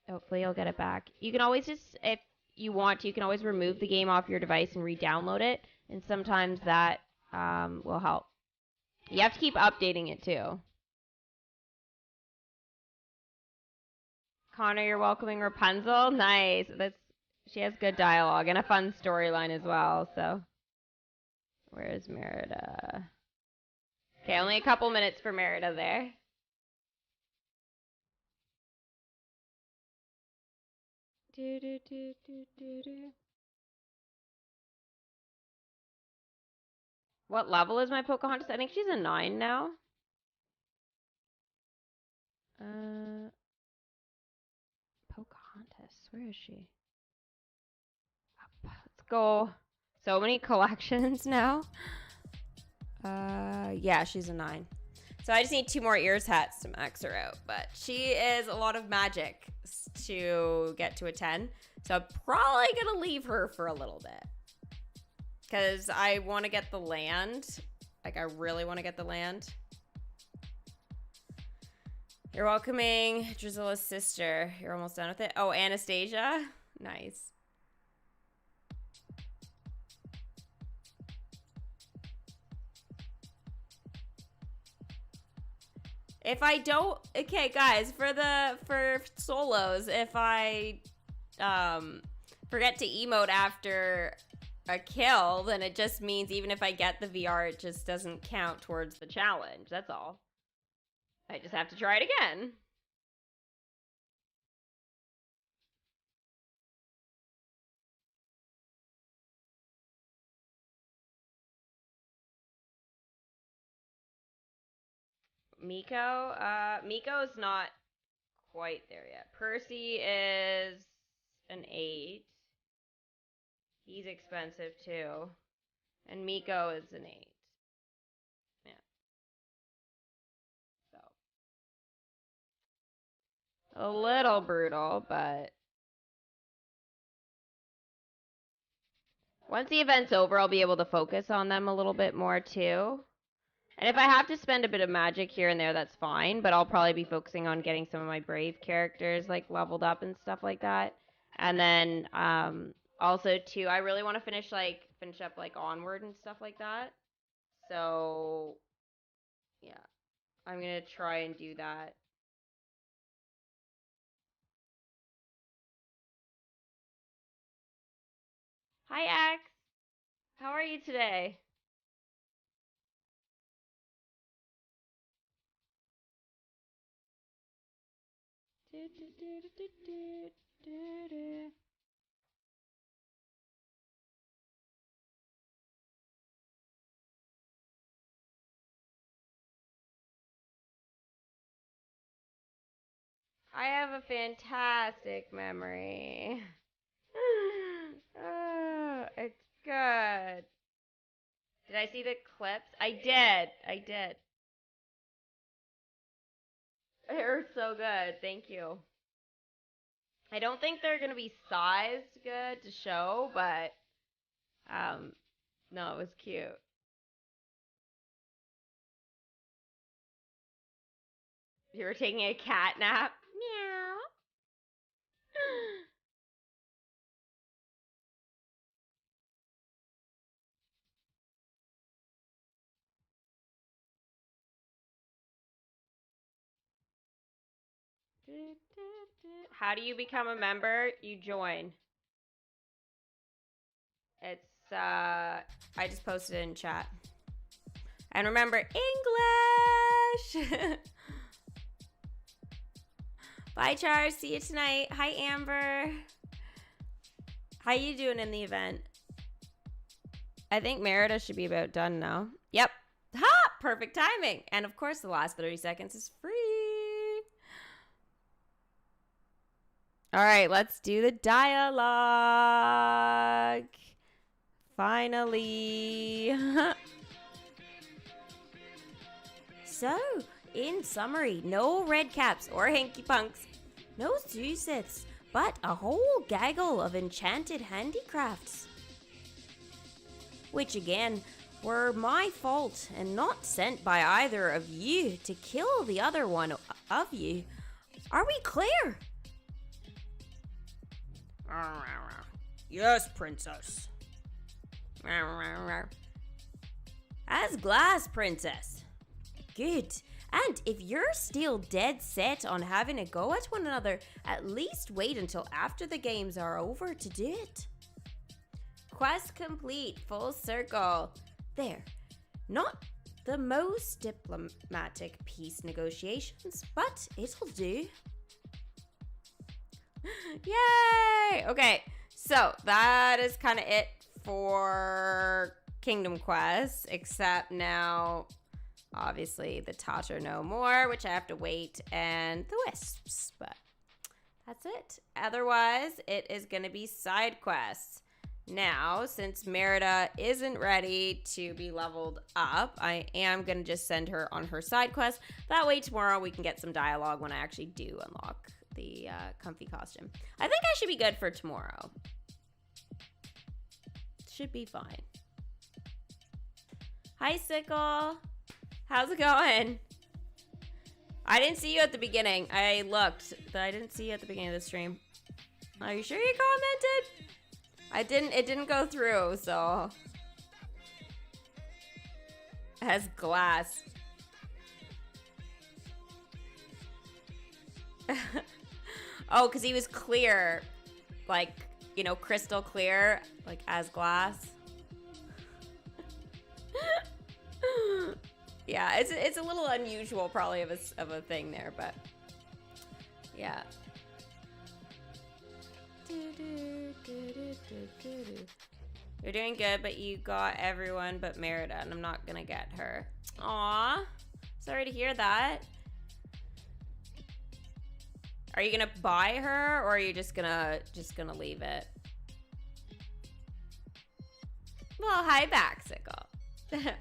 hopefully you'll get it back. You can always just, if you want to, you can always remove the game off your device and re-download it, and sometimes that will help. You have to keep updating it too. Connor, you're welcoming Rapunzel. Nice. She has good dialogue and a fun storyline as well. So, where is Merida? Okay, only a couple minutes for Merida there. What level is my Pocahontas? I think she's a 9 now. Pocahontas, where is she? Up. Let's go. So many collections now. Yeah, she's a 9. So I just need 2 more ears hats to max her out. But she is a lot of magic to get to a 10. So I'm probably going to leave her for a little bit. Because I want to get the land. Like, I really want to get the land. You're welcoming Drizella's sister. You're almost done with it. Oh, Anastasia. Nice. If I don't, okay, guys, for solos, if I forget to emote after a kill, then it just means even if I get the VR, it just doesn't count towards the challenge. That's all. I just have to try it again. Miko's not quite there yet. Percy is an 8. He's expensive too. And Miko is an 8. Yeah. So. A little brutal, but once the event's over, I'll be able to focus on them a little bit more too. And if I have to spend a bit of magic here and there, that's fine. But I'll probably be focusing on getting some of my brave characters like leveled up and stuff like that. And then also too, I really want to finish up like Onward and stuff like that. So yeah, I'm gonna try and do that. Hi X, how are you today? I have a fantastic memory. It's good. Did I see the clips? I did. They're so good. Thank you. I don't think they're gonna be sized good to show, but no, it was cute. You were taking a cat nap? Meow. How do you become a member? You join. It's I just posted it in chat. And remember, English! Bye, Char. See you tonight. Hi, Amber. How you doing in the event? I think Merida should be about done now. Yep. Ha! Perfect timing. And of course, the last 30 seconds is free. All right, let's do the dialogue. Finally. So, in summary, no red caps or hanky punks, no Susets, but a whole gaggle of enchanted handicrafts. Which again, were my fault and not sent by either of you to kill the other one of you. Are we clear? Yes, princess. As glass, princess. Good. And if you're still dead set on having a go at one another, at least wait until after the games are over to do it. Quest complete, full circle. There. Not the most diplomatic peace negotiations, but it'll do. Yay! Okay, so that is kind of it for Kingdom Quest, except now, obviously, the Tot are no more, which I have to wait, and the Wisps, but that's it. Otherwise, it is going to be side quests. Now, since Merida isn't ready to be leveled up, I am going to just send her on her side quest. That way tomorrow we can get some dialogue when I actually do unlock the comfy costume. I think I should be good for tomorrow. Should be fine. Hi, Sickle. How's it going? I didn't see you at the beginning. I looked, but I didn't see you at the beginning of the stream. Are you sure you commented? It didn't go through, so. It has glass. Oh, because he was clear. Like, you know, crystal clear. Like, as glass. Yeah, it's a little unusual probably of a thing there, but. Yeah. You're doing good, but you got everyone but Merida, and I'm not gonna get her. Aw, sorry to hear that. Are you gonna buy her, or are you just gonna leave it? Well, hi back, Sickle. It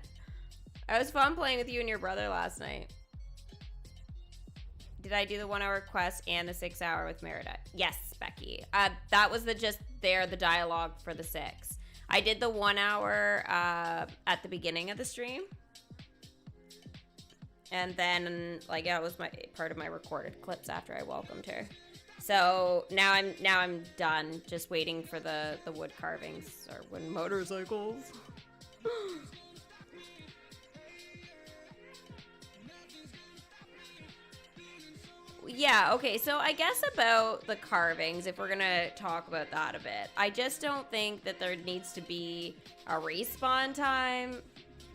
was fun playing with you and your brother last night. Did I do the 1 hour quest and the 6 hour with Merida? Yes, Becky. That was the dialogue for the 6. I did the 1 hour at the beginning of the stream. And then, like, that was my part of my recorded clips after I welcomed her. So now I'm done, just waiting for the wood carvings or wooden motorcycles. Yeah, okay, so I guess about the carvings, if we're gonna talk about that a bit, I just don't think that there needs to be a respawn time,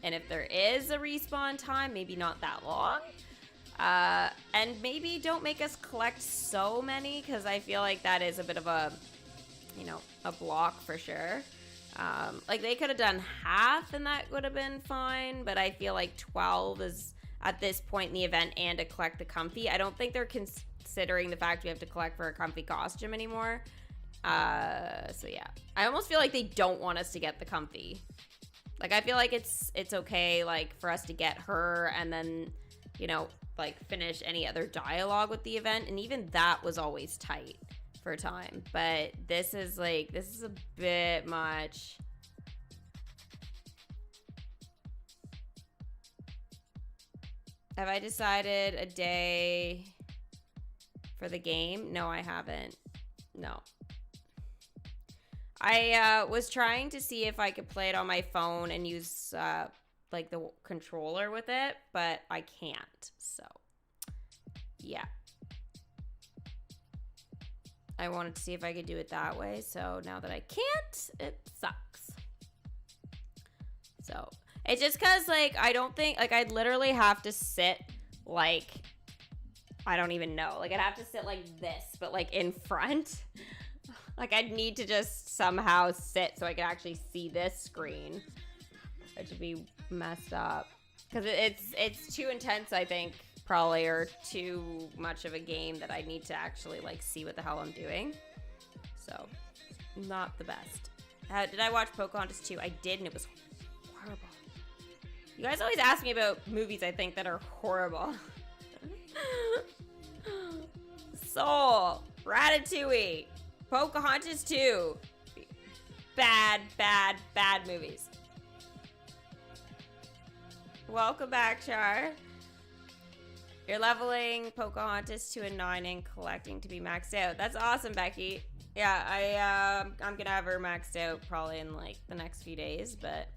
and if there is a respawn time, maybe not that long, and maybe don't make us collect so many, because I feel like that is a bit of a, you know, a block for sure. Like, they could have done half, and that would have been fine, but I feel like 12 is at this point in the event and to collect the comfy. I don't think they're considering the fact we have to collect for a comfy costume anymore. So yeah. I almost feel like they don't want us to get the comfy. Like, I feel like it's okay, like, for us to get her and then, you know, like, finish any other dialogue with the event. And even that was always tight for time. But this is a bit much. Have I decided a day for the game? No, I haven't. No. I was trying to see if I could play it on my phone and use like the controller with it, but I can't. So, yeah. I wanted to see if I could do it that way. So now that I can't, it sucks. So, it's just because, like, I don't think, like, I'd literally have to sit, like, I don't even know. Like, I'd have to sit like this, but, like, in front. Like, I'd need to just somehow sit so I could actually see this screen. Which would be messed up. Because it's too intense, I think, probably, or too much of a game that I need to actually, like, see what the hell I'm doing. So, not the best. Did I watch Pocahontas 2? I did, and it was horrible. You guys always ask me about movies I think that are horrible. Soul, Ratatouille, Pocahontas 2. Bad, bad, bad movies. Welcome back, Char. You're leveling Pocahontas to a 9 and collecting to be maxed out. That's awesome, Becky. Yeah, I'm gonna have her maxed out probably in like the next few days, but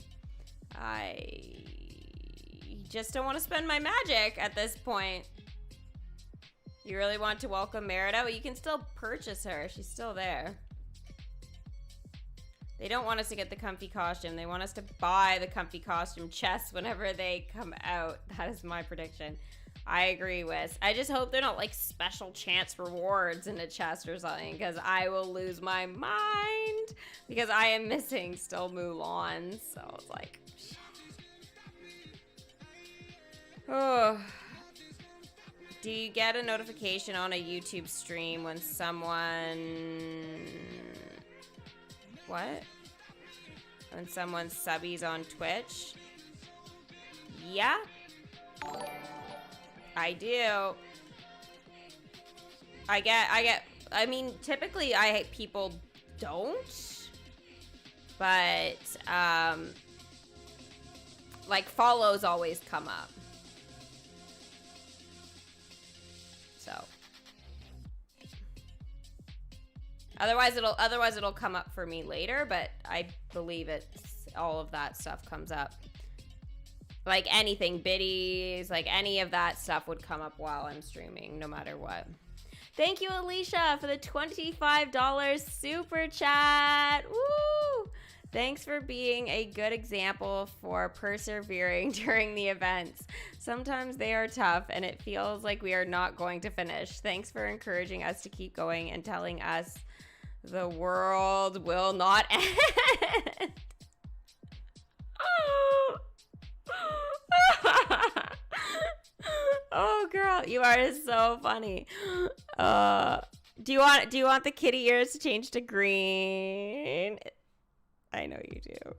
I just don't want to spend my magic at this point. You really want to welcome Merida? Well, you can still purchase her. She's still there. They don't want us to get the comfy costume. They want us to buy the comfy costume chests whenever they come out. That is my prediction. I agree, Wiz. I just hope they're not like special chance rewards in a chest or something, because I will lose my mind, because I am missing still Mulan. So it's like, shit. Oh. Do you get a notification on a YouTube stream when someone... What? When someone subbies on Twitch? Yeah. I do. I mean, typically people don't, but, like follows always come up. So. Otherwise it'll come up for me later, but I believe all of that stuff comes up. Like anything, biddies, like any of that stuff would come up while I'm streaming, no matter what. Thank you, Alicia, for the $25 super chat. Woo! Thanks for being a good example for persevering during the events. Sometimes they are tough and it feels like we are not going to finish. Thanks for encouraging us to keep going and telling us the world will not end. Oh, girl, you are so funny. Do you want the kitty ears to change to green? I know you do.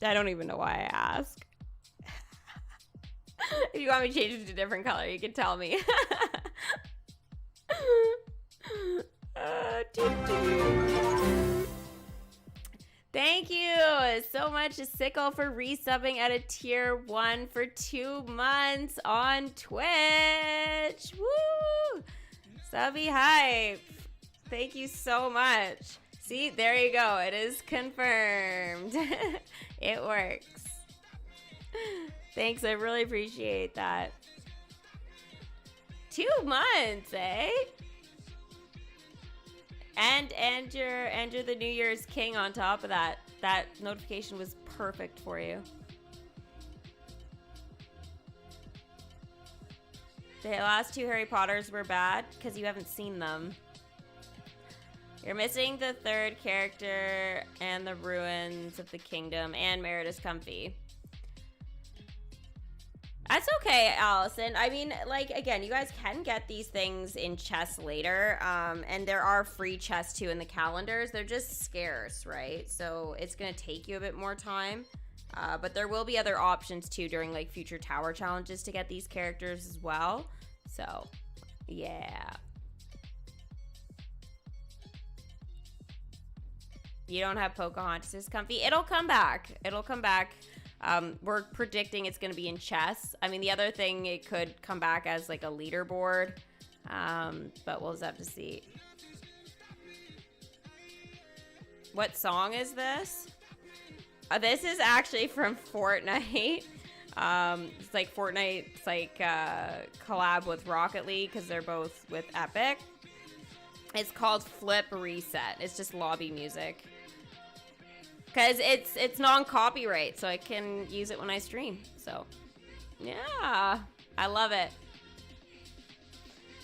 I don't even know why I ask. If you want me to change it to a different color, you can tell me. Thank you so much, Sickle, for resubbing at a tier 1 for 2 months on Twitch. Woo! Subby hype. Thank you so much. See, there you go. It is confirmed. It works. Thanks, I really appreciate that. 2 months, eh? And you're the New Year's king on top of that. That notification was perfect for you. The last 2 Harry Potters were bad because you haven't seen them. You're missing the 3rd character and the ruins of the kingdom and Merida's comfy. That's okay, Allison. I mean, like, again, you guys can get these things in chests later, and there are free chests, too, in the calendars. They're just scarce, right? So it's going to take you a bit more time, but there will be other options, too, during, like, future tower challenges to get these characters as well. So, yeah. You don't have Pocahontas' comfy? It'll come back. It'll come back. We're predicting it's going to be in chess. I mean, the other thing, it could come back as like a leaderboard, but we'll just have to see. What song is this? This is actually from Fortnite. It's like Fortnite's like collab with Rocket League because they're both with Epic. It's called Flip Reset. It's just lobby music. Because it's non-copyright, so I can use it when I stream. So, yeah. I love it.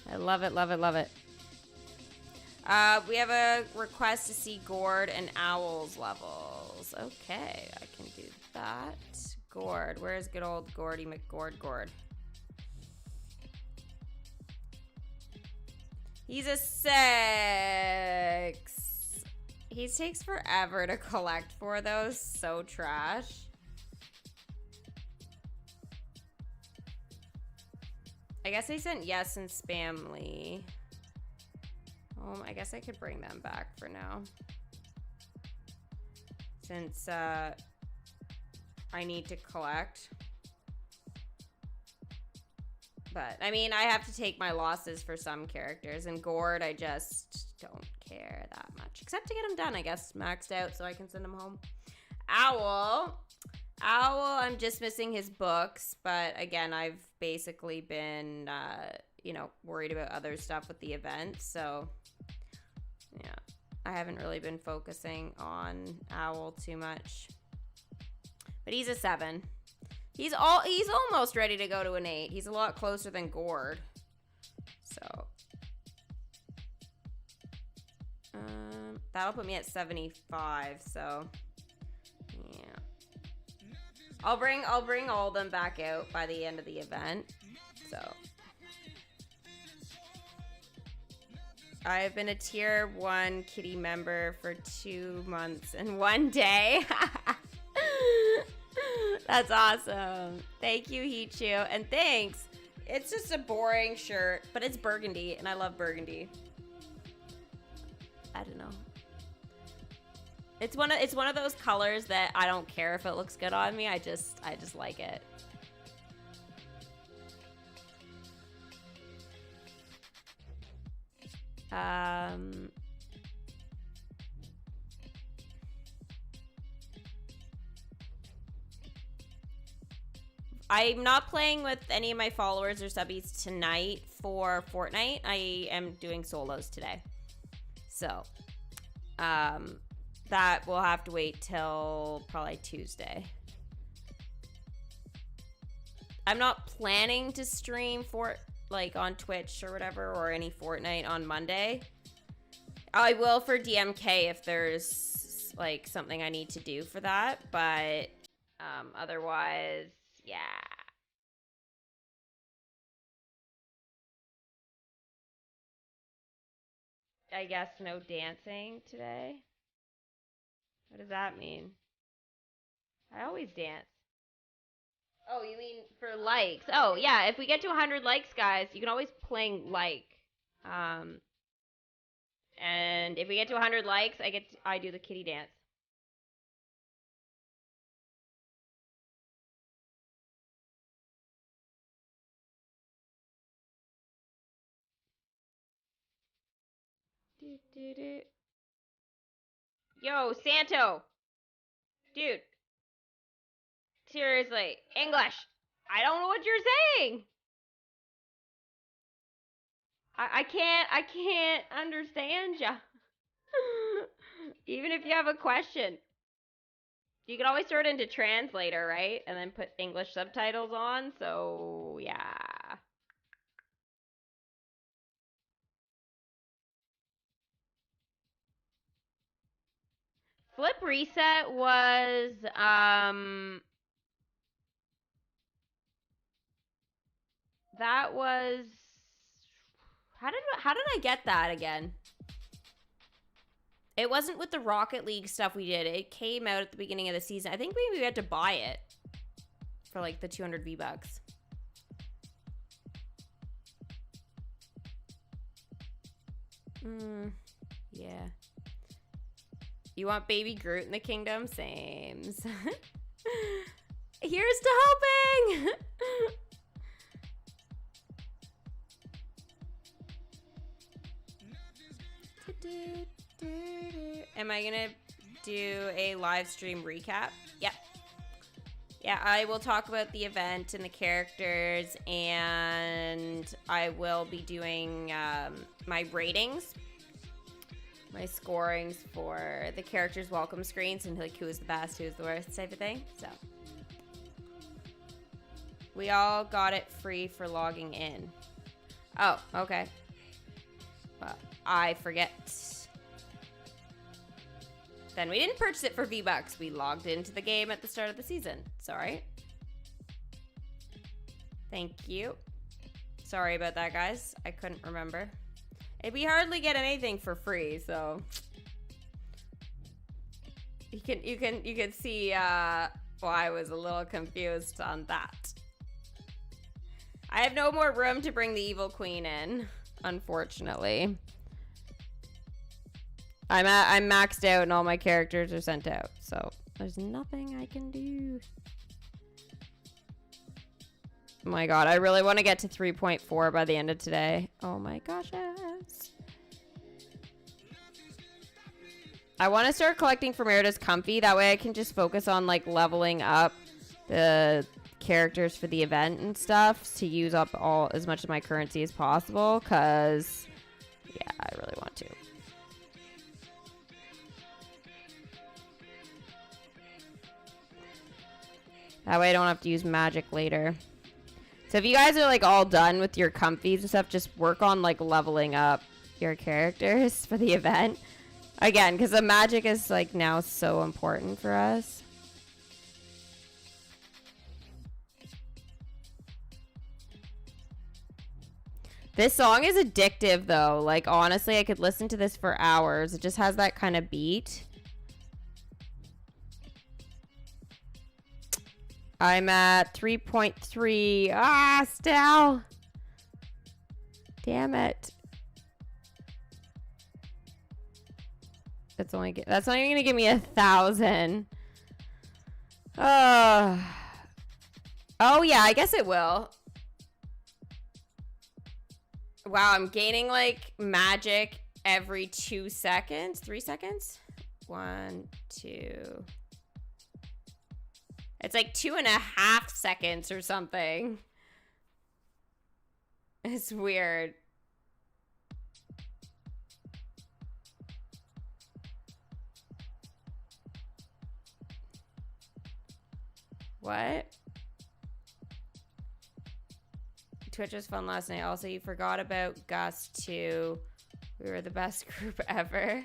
I love it, love it, love it. We have a request to see Gord and Owl's levels. Okay, I can do that. Gord. Where's good old Gordy McGord? He's a 6. He takes forever to collect for those. So trash. I guess I sent Yes and Spamly. I guess I could bring them back for now. Since I need to collect. But, I mean, I have to take my losses for some characters. And Gord, I just don't care that much. Except to get them done, I guess. Maxed out so I can send them home. Owl, I'm just missing his books. But, again, I've basically been, you know, worried about other stuff with the event. So, yeah. I haven't really been focusing on Owl too much. But he's a 7. He's almost ready to go to an 8. He's a lot closer than Gord. So. That'll put me at 75, so. Yeah. I'll bring all of them back out by the end of the event. So. I've been a tier 1 kitty member for 2 months and 1 day. That's awesome. Thank you, Hichu. And thanks. It's just a boring shirt, but it's burgundy, and I love burgundy. I don't know. It's one of those colors that I don't care if it looks good on me. I just like it. I'm not playing with any of my followers or subbies tonight for Fortnite. I am doing solos today. So, that will have to wait till probably Tuesday. I'm not planning to stream on Twitch or whatever, or any Fortnite on Monday. I will for DMK if there's like something I need to do for that, but otherwise, yeah. I guess no dancing today. What does that mean? I always dance. Oh, you mean for likes? Oh, yeah. If we get to 100 likes, guys, you can always playing like. And if we get to 100 likes, I do the kitty dance. Yo, Santo. Dude. Seriously. English. I don't know what you're saying. I can't understand ya. Even if you have a question. You can always throw it into translator, right? And then put English subtitles on, so yeah. Flip Reset was, that was, how did I get that again? It wasn't with the Rocket League stuff we did. It came out at the beginning of the season. I think maybe we had to buy it for like the 200 V-Bucks. Yeah. You want baby Groot in the kingdom? Sames. Here's to hoping! Am I gonna do a live stream recap? Yep. Yeah, I will talk about the event and the characters, and I will be doing my ratings, my scorings for the characters' welcome screens, and like who is the best, who is the worst type of thing. So we all got it free for logging in. Oh, okay. Well, I forget. Then we didn't purchase it for V-Bucks. We logged into the game at the start of the season. Sorry. Thank you. Sorry about that, guys. I couldn't remember. We hardly get anything for free, so you can see why I was a little confused on that. I have no more room to bring the evil queen in, unfortunately. I'm maxed out and all my characters are sent out, so there's nothing I can do. Oh my god, I really want to get to 3.4 by the end of today. Oh my gosh, yes. I want to start collecting for Merida's comfy. That way I can just focus on like leveling up the characters for the event and stuff to use up as much of my currency as possible, because yeah, I really want to. That way I don't have to use magic later. So if you guys are like all done with your comfies and stuff, just work on like leveling up your characters for the event. Again, because the magic is like now so important for us. This song is addictive though. Like honestly, I could listen to this for hours. It just has that kind of beat. I'm at 3.3. Ah, Stal. Damn it. That's not even gonna give me 1,000. Oh yeah, I guess it will. Wow, I'm gaining like magic every 2 seconds, 3 seconds. 1, 2. It's like 2.5 seconds or something. It's weird. What? Twitch was fun last night. Also, you forgot about Gus too. We were the best group ever.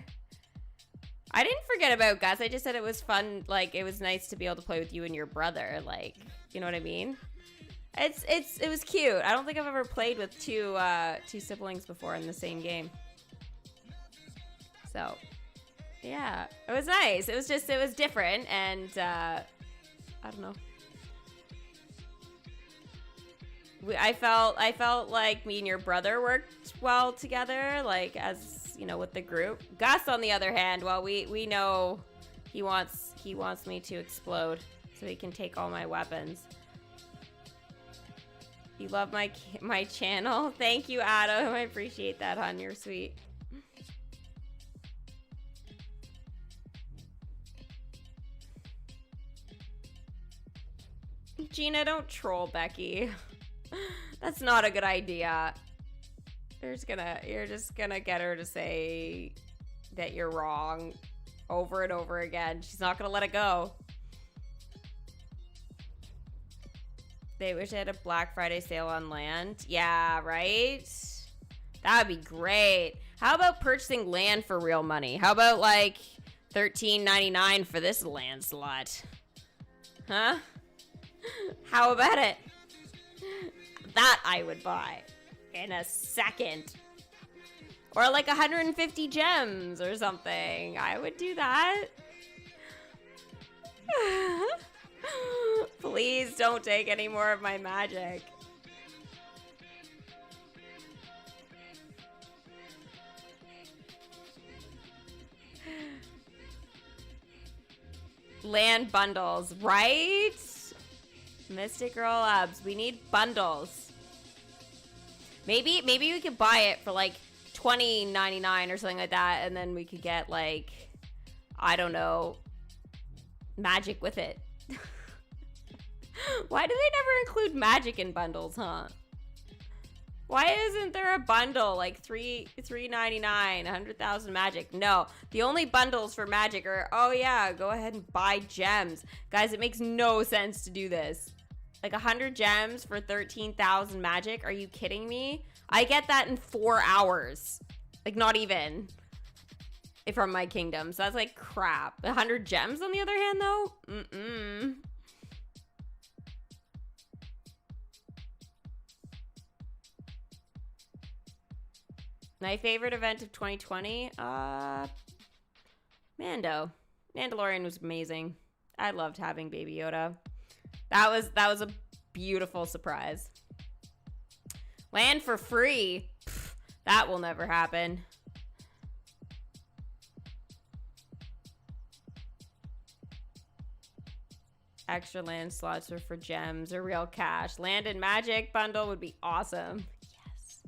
I didn't forget about Gus. I just said it was fun. Like, it was nice to be able to play with you and your brother. Like, you know what I mean? It was cute. I don't think I've ever played with two siblings before in the same game. So, yeah, it was nice. It was different, and I don't know. I felt like me and your brother worked well together, like as you know, with the group. Gus, on the other hand, well, we know he wants me to explode so he can take all my weapons. You love my channel. Thank you, Adam. I appreciate that, hon. You're sweet. Gina, don't troll Becky. That's not a good idea. You're just gonna get her to say that you're wrong over and over again. She's not gonna let it go. They wish they had a Black Friday sale on land. Yeah, right? That would be great. How about purchasing land for real money? How about like $13.99 for this land slot? Huh? How about it? That I would buy in a second. Or like 150 gems or something. I would do that. Please don't take any more of my magic. Land bundles, right? Mystic Girl Labs, we need bundles. Maybe we could buy it for like $20.99 or something like that, and then we could get like, I don't know, magic with it. Why do they never include magic in bundles, huh? Why isn't there a bundle like $3.99, 100,000 magic? No, the only bundles for magic are, oh yeah, go ahead and buy gems. Guys, it makes no sense to do this. Like 100 gems for 13,000 magic? Are you kidding me? I get that in 4 hours. Like not even. From my kingdom. So that's like crap. 100 gems on the other hand though? Mm-mm. My favorite event of 2020? Mandalorian was amazing. I loved having Baby Yoda. That was a beautiful surprise. Land for free. Pfft, that will never happen. Extra land slots are for gems or real cash. Land and magic bundle would be awesome. Yes.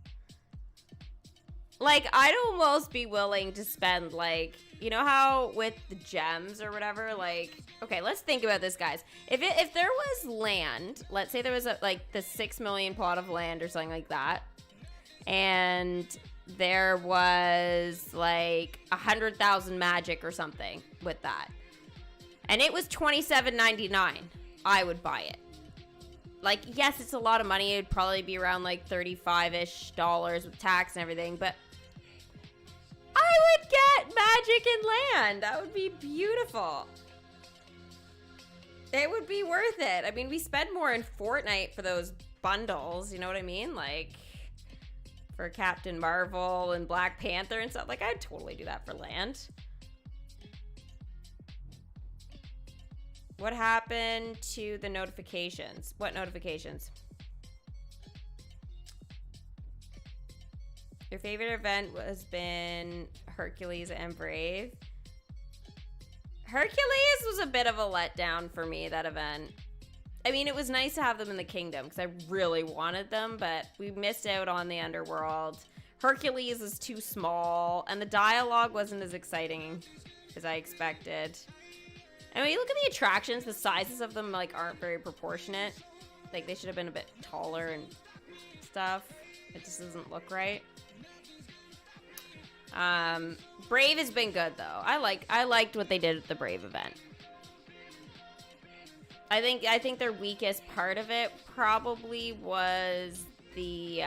Like, I'd almost be willing to spend, like, you know how with the gems or whatever, like, okay, let's think about this, guys. If there was land, let's say there was like the 6 million plot of land or something like that, and there was like 100,000 magic or something with that, and it was $27.99, I would buy it. Like, yes, it's a lot of money. It'd probably be around like $35-ish with tax and everything, but I would get magic and land. That would be beautiful. It would be worth it. I mean, we spend more in Fortnite for those bundles, you know what I mean? Like, for Captain Marvel and Black Panther and stuff. Like, I'd totally do that for land. What happened to the notifications? What notifications? Your favorite event has been Hercules and Brave. Hercules was a bit of a letdown for me, that event. I mean, it was nice to have them in the kingdom because I really wanted them, but we missed out on the underworld. Hercules is too small, and the dialogue wasn't as exciting as I expected. And when you look at the attractions, the sizes of them, like, aren't very proportionate. Like, they should have been a bit taller and stuff. It just doesn't look right. Brave has been good, though. I liked what they did at the Brave event. I think their weakest part of it probably was the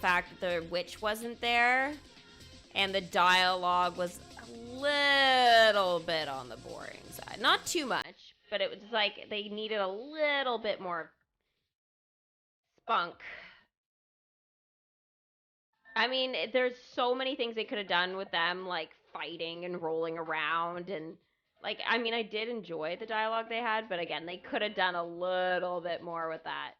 fact that the witch wasn't there, and the dialogue was a little bit on the boring side. Not too much, but it was like they needed a little bit more spunk. I mean, there's so many things they could have done with them, like fighting and rolling around, and like, I mean, I did enjoy the dialogue they had, but again, they could have done a little bit more with that.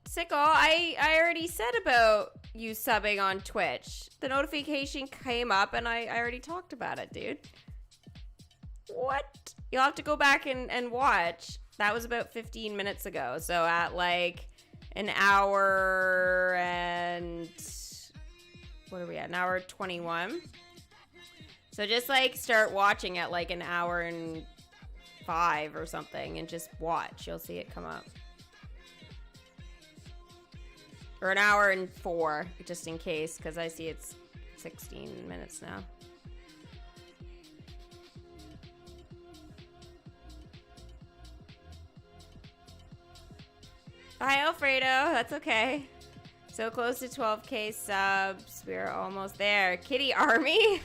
Sickle, I already said about you subbing on Twitch. The notification came up and I already talked about it, dude. What? You'll have to go back and watch. That was about 15 minutes ago. So at like an hour and... what are we at? An hour 21? So just like start watching at like an hour and 5 or something and just watch. You'll see it come up. Or an hour and 4, just in case, because I see it's 16 minutes now. Hi, Alfredo. That's okay. So close to 12K subs. We're almost there. Kitty Army?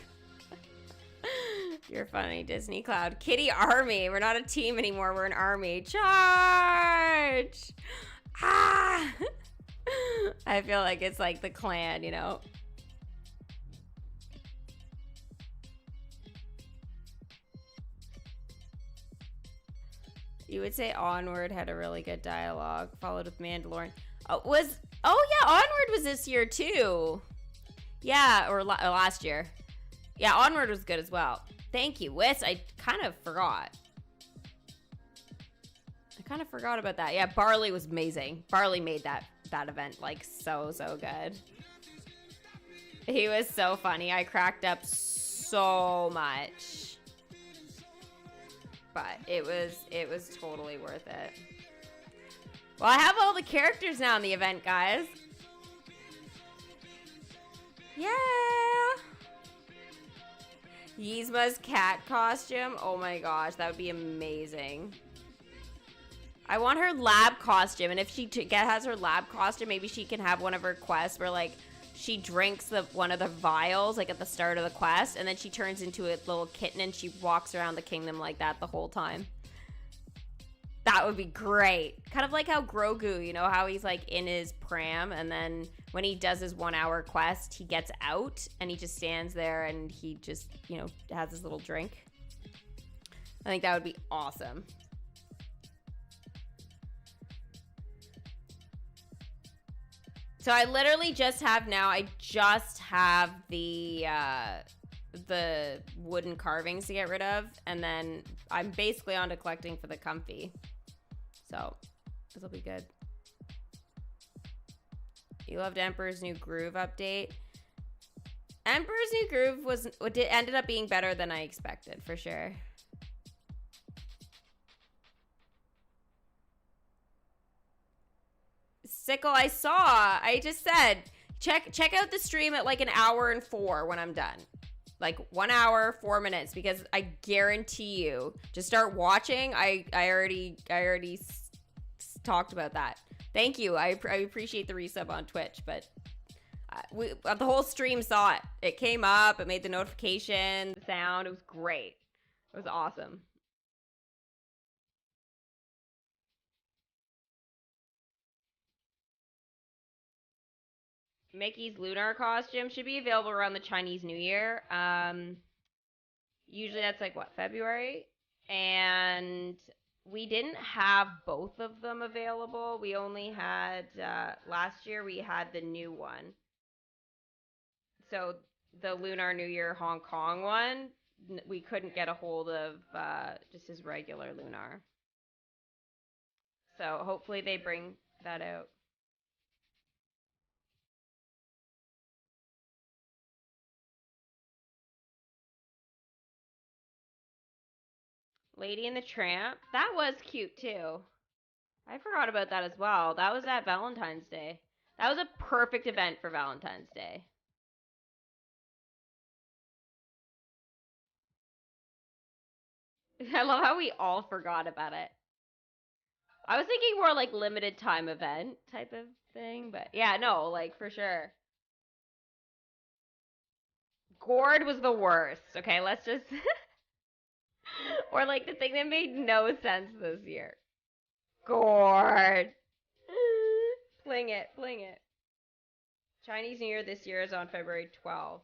You're funny, Disney Cloud. Kitty Army. We're not a team anymore. We're an army. Charge! Ah! I feel like it's like the clan, you know? You would say Onward had a really good dialogue, followed with Mandalorian. Oh yeah, Onward was this year too. Yeah, or last year. Yeah, Onward was good as well. Thank you, Wiss. I kind of forgot. About that. Yeah, Barley was amazing. Barley made that event like so good. He was so funny. I cracked up so much. But it was totally worth it. Well, I have all the characters now in the event, guys. Yeah. Yzma's cat costume. Oh my gosh, that would be amazing. I want her lab costume, and if she has her lab costume, maybe she can have one of her quests where, like, she drinks one of the vials, like, at the start of the quest, and then she turns into a little kitten, and she walks around the kingdom like that the whole time. That would be great. Kind of like how Grogu, you know, how he's, like, in his pram, and then when he does his 1 hour quest, he gets out, and he just stands there, and he just, you know, has his little drink. I think that would be awesome. So I literally just have now, I just have the wooden carvings to get rid of, and then I'm basically on to collecting for the comfy. So this will be good. You loved Emperor's New Groove update. Emperor's New Groove ended up being better than I expected, for sure. Sickle, I saw. I just said, check out the stream at like 1 hour and 4 when I'm done. Like 1 hour, 4 minutes, because I guarantee you, just start watching. I already talked about that. Thank you. I appreciate the resub on Twitch, but the whole stream saw it. It came up. It made the notification, the sound. It was great. It was awesome. Mickey's lunar costume should be available around the Chinese New Year. Usually that's like, what, February? And we didn't have both of them available. We only had, last year we had the new one. So the Lunar New Year Hong Kong one, we couldn't get a hold of just his regular lunar. So hopefully they bring that out. Lady and the Tramp, that was cute too. I forgot about that as well. That was at Valentine's Day. That was a perfect event for Valentine's Day. I love how we all forgot about it. I was thinking more like limited time event type of thing, but yeah, no, like for sure. Gourd was the worst. Okay, let's just or like the thing that made no sense this year. Gourd. Fling it, fling it. Chinese New Year this year is on February 12th.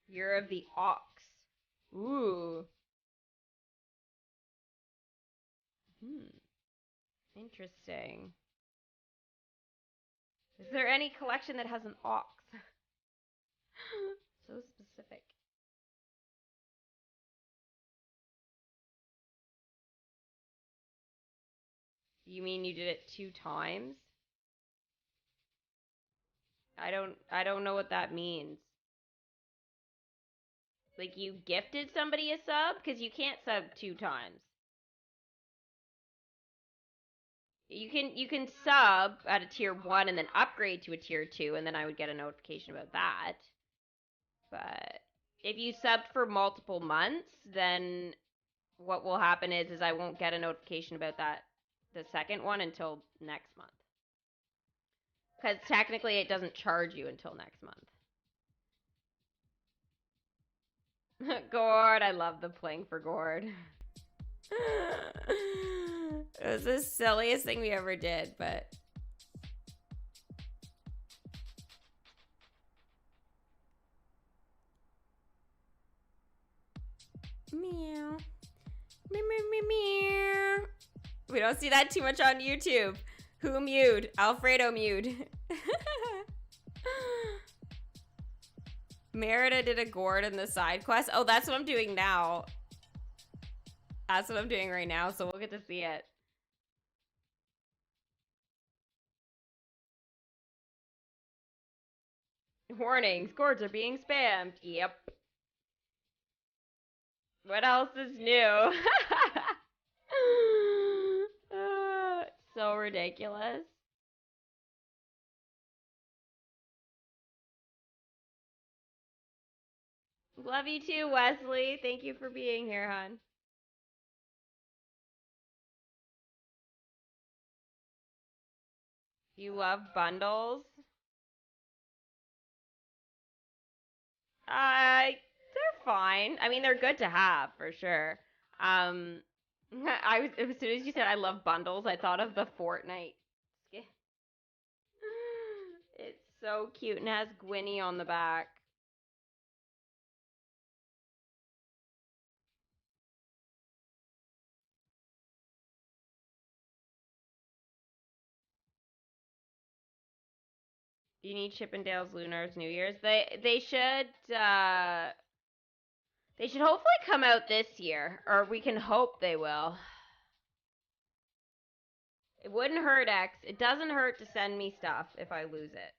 Year of the Ox. Ooh. Interesting. Is there any collection that has an ox? So specific. You mean you did it 2 times? I don't know what that means. Like you gifted somebody a sub? Because you can't sub 2 times. You can sub at a tier 1 and then upgrade to a tier 2, and then I would get a notification about that. But if you subbed for multiple months, then what will happen is I won't get a notification about that, the second one, until next month. Because technically it doesn't charge you until next month. Gourd, I love the playing for Gourd. It was the silliest thing we ever did, but meow. Meow, meow, meow, meow. We don't see that too much on YouTube. Who mewed? Alfredo mewed. Merida did a gourd in the side quest. Oh, that's what I'm doing now. That's what I'm doing right now, so we'll get to see it. Warnings, gourds are being spammed. Yep. What else is new? So ridiculous. Love you too, Wesley. Thank you for being here, hon. You love bundles? They're fine. I mean, they're good to have for sure. Um, as soon as you said I love bundles, I thought of the Fortnite skin. It's so cute and has Gwynny on the back. You need Chippendales, Lunars, New Year's. They should hopefully come out this year, or we can hope they will. It wouldn't hurt, X. It doesn't hurt to send me stuff if I lose it.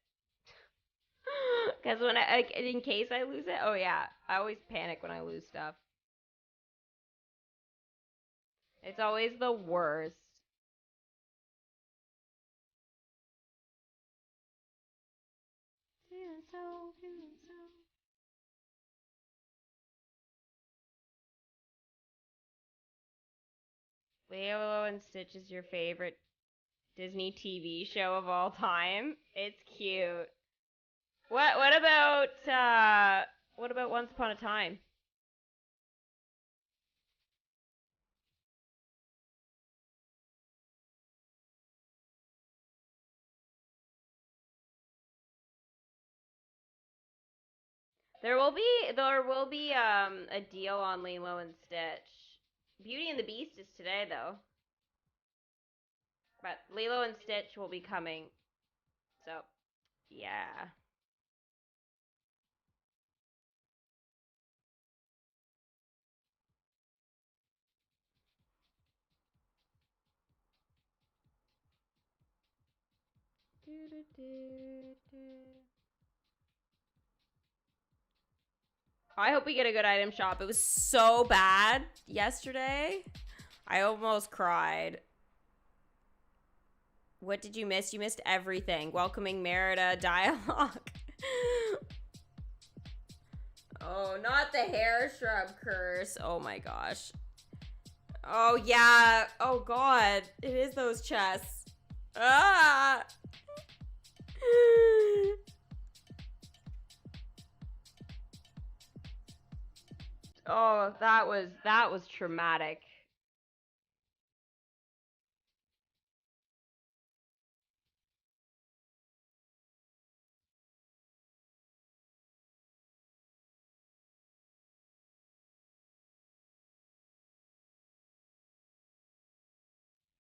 Because when in case I lose it, oh yeah, I always panic when I lose stuff. It's always the worst. Lilo and Stitch is your favorite Disney TV show of all time. It's cute. What about Once Upon a Time? There will be a deal on Lilo and Stitch. Beauty and the Beast is today though. But Lilo and Stitch will be coming. So, yeah. I hope we get a good item shop. It was so bad yesterday. I almost cried. What did you miss? You missed everything. Welcoming Merida dialogue. Oh, not the hair shrub curse. Oh my gosh. Oh yeah. Oh god. It is those chests. Ah. Oh, that was traumatic.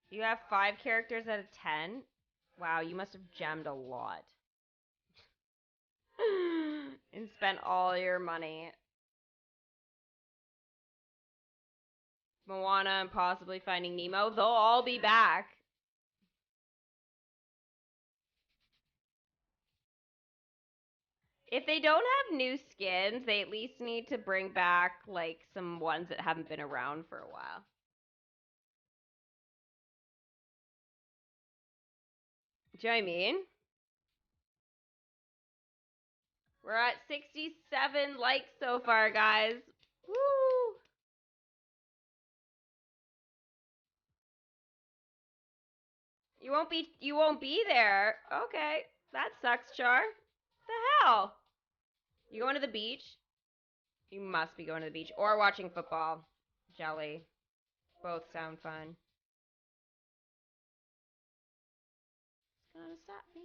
You have 5 characters out of 10? Wow, you must have gemmed a lot. And spent all your money. Moana and possibly Finding Nemo, they'll all be back. If they don't have new skins, they at least need to bring back, like, some ones that haven't been around for a while. Do you know what I mean? We're at 67 likes so far, guys. Woo! You won't be there. Okay. That sucks, Char. The hell? You going to the beach? You must be going to the beach or watching football. Jelly. Both sound fun. It's gonna stop me.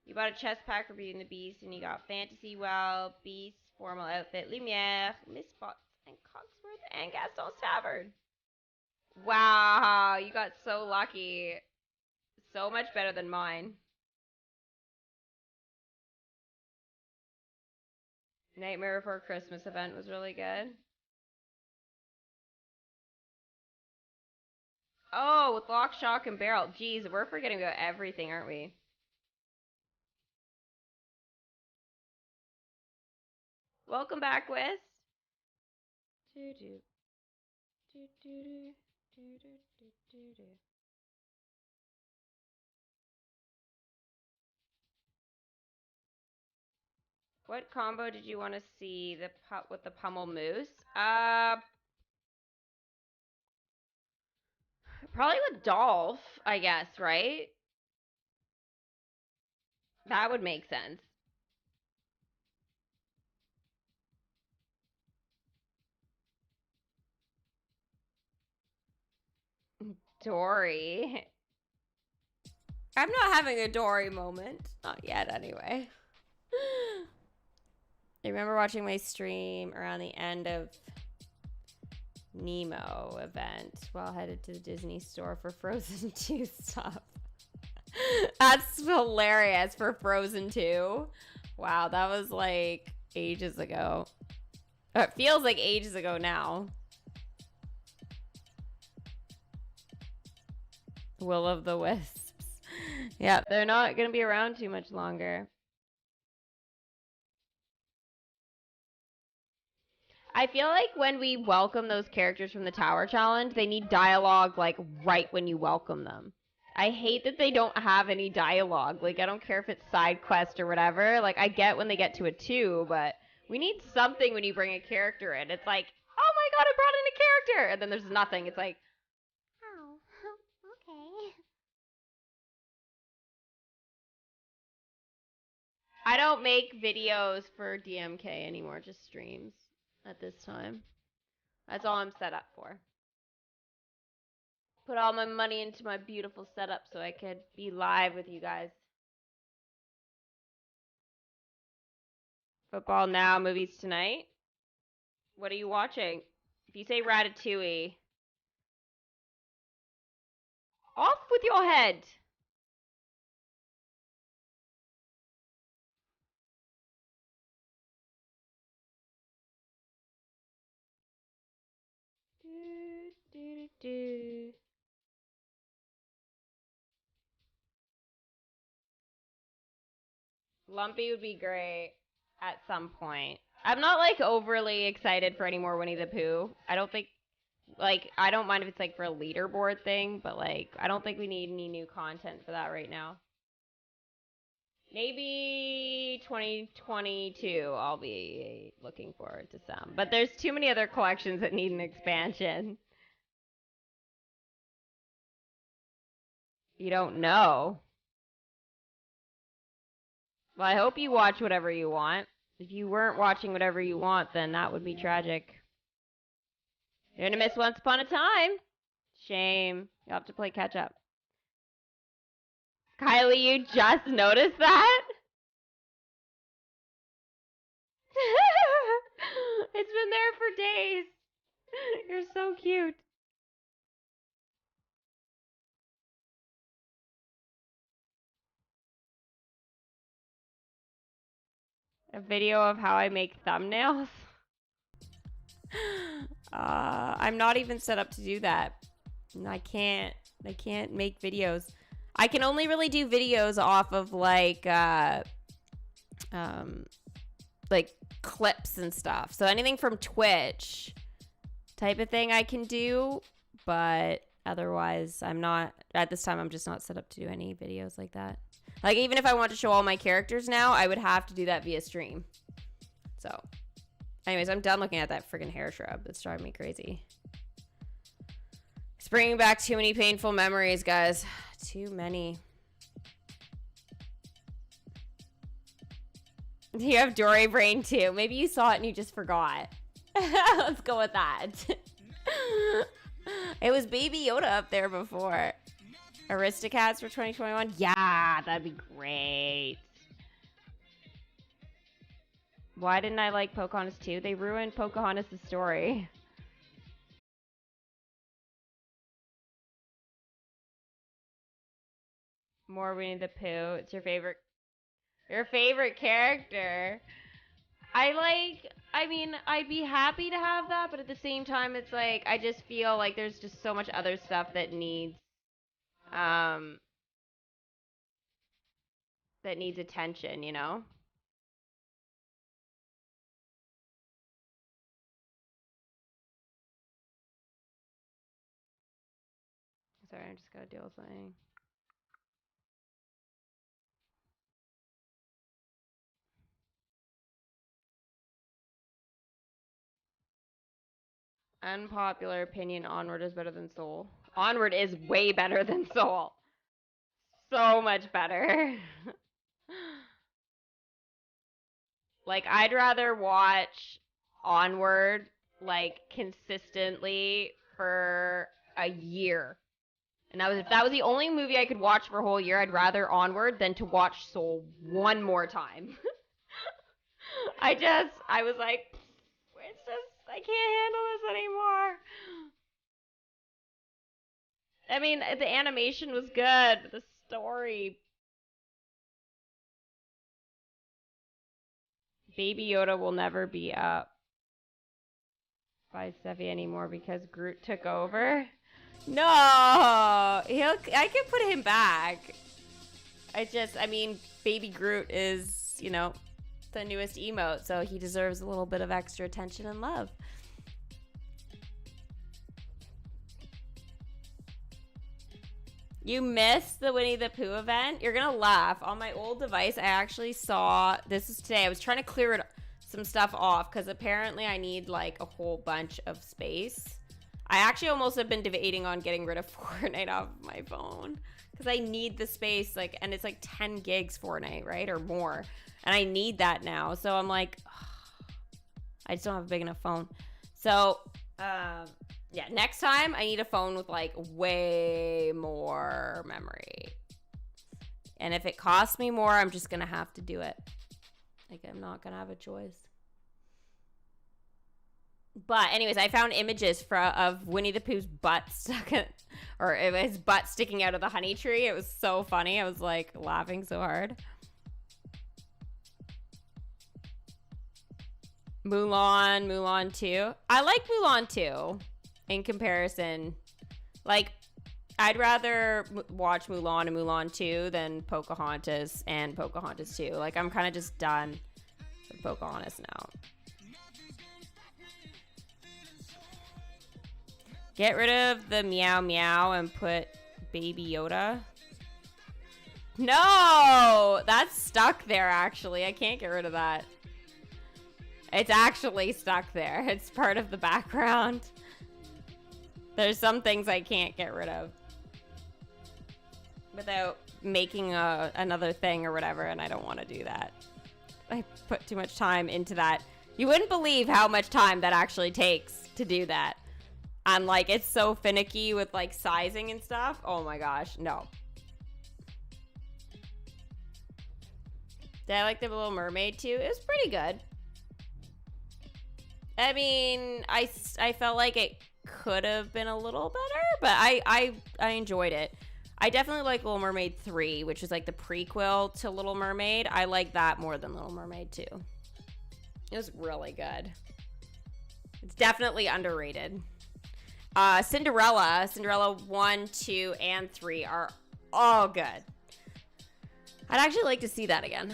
You bought a chest pack for Beauty and the Beast, and you got Fantasy Well, Beast, Formal Outfit, Lumiere, Miss Spots, and Cogsworth, and Gaston's Tavern. Wow, you got so lucky. So much better than mine. Nightmare Before Christmas event was really good. Oh, with Lock, Shock, and Barrel. Jeez, we're forgetting about everything, aren't we? Welcome back, Wes. What combo did you want to see with the pummel moose? Probably with Dolph, I guess, right? That would make sense. Dory. I'm not having a Dory moment. Not yet, anyway. I remember watching my stream around the end of Nemo event while headed to the Disney store for Frozen 2 stuff. That's hilarious for Frozen 2. Wow, that was like ages ago. It feels like ages ago now. Will of the Wisps. Yeah, they're not going to be around too much longer. I feel like when we welcome those characters from the Tower Challenge, they need dialogue like right when you welcome them. I hate that they don't have any dialogue. Like, I don't care if it's side quest or whatever. Like, I get when they get to a 2, but we need something when you bring a character in. It's like, oh my god, I brought in a character! And then there's nothing. It's like, oh, okay. I don't make videos for DMK anymore, just streams at this time. That's all I'm set up for. Put all my money into my beautiful setup so I could be live with you guys. Football now, movies tonight. What are you watching? If you say Ratatouille, off with your head. Do, do, do. Lumpy would be great at some point. I'm not like overly excited for any more Winnie the Pooh. I don't think, like, I don't mind if it's like for a leaderboard thing, but like, I don't think we need any new content for that right now. Maybe 2022 I'll be looking forward to some. But there's too many other collections that need an expansion. You don't know. Well, I hope you watch whatever you want. If you weren't watching whatever you want, then that would be tragic. You're gonna miss Once Upon a Time. Shame. You'll have to play catch up. Kylie, you just noticed that? It's been there for days. You're so cute. A video of how I make thumbnails? I'm not even set up to do that. I can't make videos. I can only really do videos off of like clips and stuff. So anything from Twitch type of thing I can do, but otherwise I'm not, at this time I'm just not set up to do any videos like that. Like, even if I want to show all my characters now, I would have to do that via stream. So anyways, I'm done looking at that freaking hair shrub. It's driving me crazy. It's bringing back too many painful memories, guys. Too many. You have Dory brain too. Maybe you saw it and you just forgot. Let's go with that. It was Baby Yoda up there before. Aristocats for 2021? Yeah, that'd be great. Why didn't I like Pocahontas 2? They ruined Pocahontas' story. More Winnie the Pooh. It's your favorite character. I mean, I'd be happy to have that, but at the same time, it's like, I just feel like there's just so much other stuff that needs attention, you know? Sorry, I just gotta deal with something. Unpopular opinion, Onward is better than Soul. Onward is way better than Soul. So much better. Like, I'd rather watch Onward, like, consistently for a year. And if that was the only movie I could watch for a whole year, I'd rather Onward than to watch Soul one more time. I was like, I can't handle this anymore. I mean, the animation was good, but the story... Baby Yoda will never be up by Sevi anymore because Groot took over. No! I could put him back. I mean, Baby Groot is, you know, the newest emote, so he deserves a little bit of extra attention and love. You missed the Winnie the Pooh event? You're gonna laugh. On my old device, I actually saw, this is today, I was trying to clear some stuff off because apparently I need like a whole bunch of space. I actually almost have been debating on getting rid of Fortnite off my phone because I need the space, like, and it's like 10 gigs Fortnite, right? Or more. And I need that now. So I'm like, ugh, I just don't have a big enough phone. So, yeah, next time I need a phone with like way more memory. And if it costs me more, I'm just gonna have to do it. Like, I'm not gonna have a choice. But anyways, I found images of Winnie the Pooh's butt his butt sticking out of the honey tree. It was so funny. I was like laughing so hard. Mulan 2. I like Mulan 2 in comparison. Like, I'd rather watch Mulan and Mulan 2 than Pocahontas and Pocahontas 2. Like, I'm kind of just done with Pocahontas now. Get rid of the meow meow and put Baby Yoda. No! That's stuck there, actually. I can't get rid of that. It's actually stuck there. It's part of the background. There's some things I can't get rid of without making another thing or whatever, and I don't want to do that. I put too much time into that. You wouldn't believe how much time that actually takes to do that. And, like, it's so finicky with, like, sizing and stuff. Oh, my gosh. No. Did I like The Little Mermaid, too? It was pretty good. I mean, I felt like it could have been a little better, but I enjoyed it. I definitely like Little Mermaid 3, which is, like, the prequel to Little Mermaid. I like that more than Little Mermaid 2. It was really good. It's definitely underrated. Cinderella 1, 2, and 3 are all good. I'd actually like to see that again.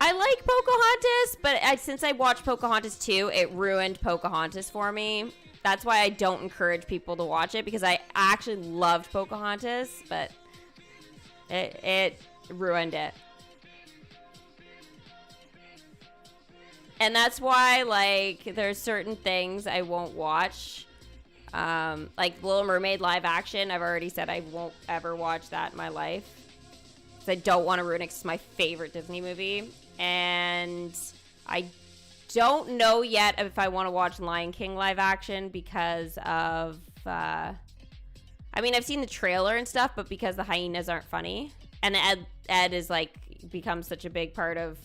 I like Pocahontas, but since I watched Pocahontas 2, it ruined Pocahontas for me. That's why I don't encourage people to watch it, because I actually loved Pocahontas, but it ruined it. And that's why, like, there's certain things I won't watch. Like Little Mermaid live action, I've already said I won't ever watch that in my life. Because I don't want to ruin it, 'cause it's my favorite Disney movie. And I don't know yet if I want to watch Lion King live action because of... I mean, I've seen the trailer and stuff, but because the hyenas aren't funny. And Ed is, like, becomes such a big part of...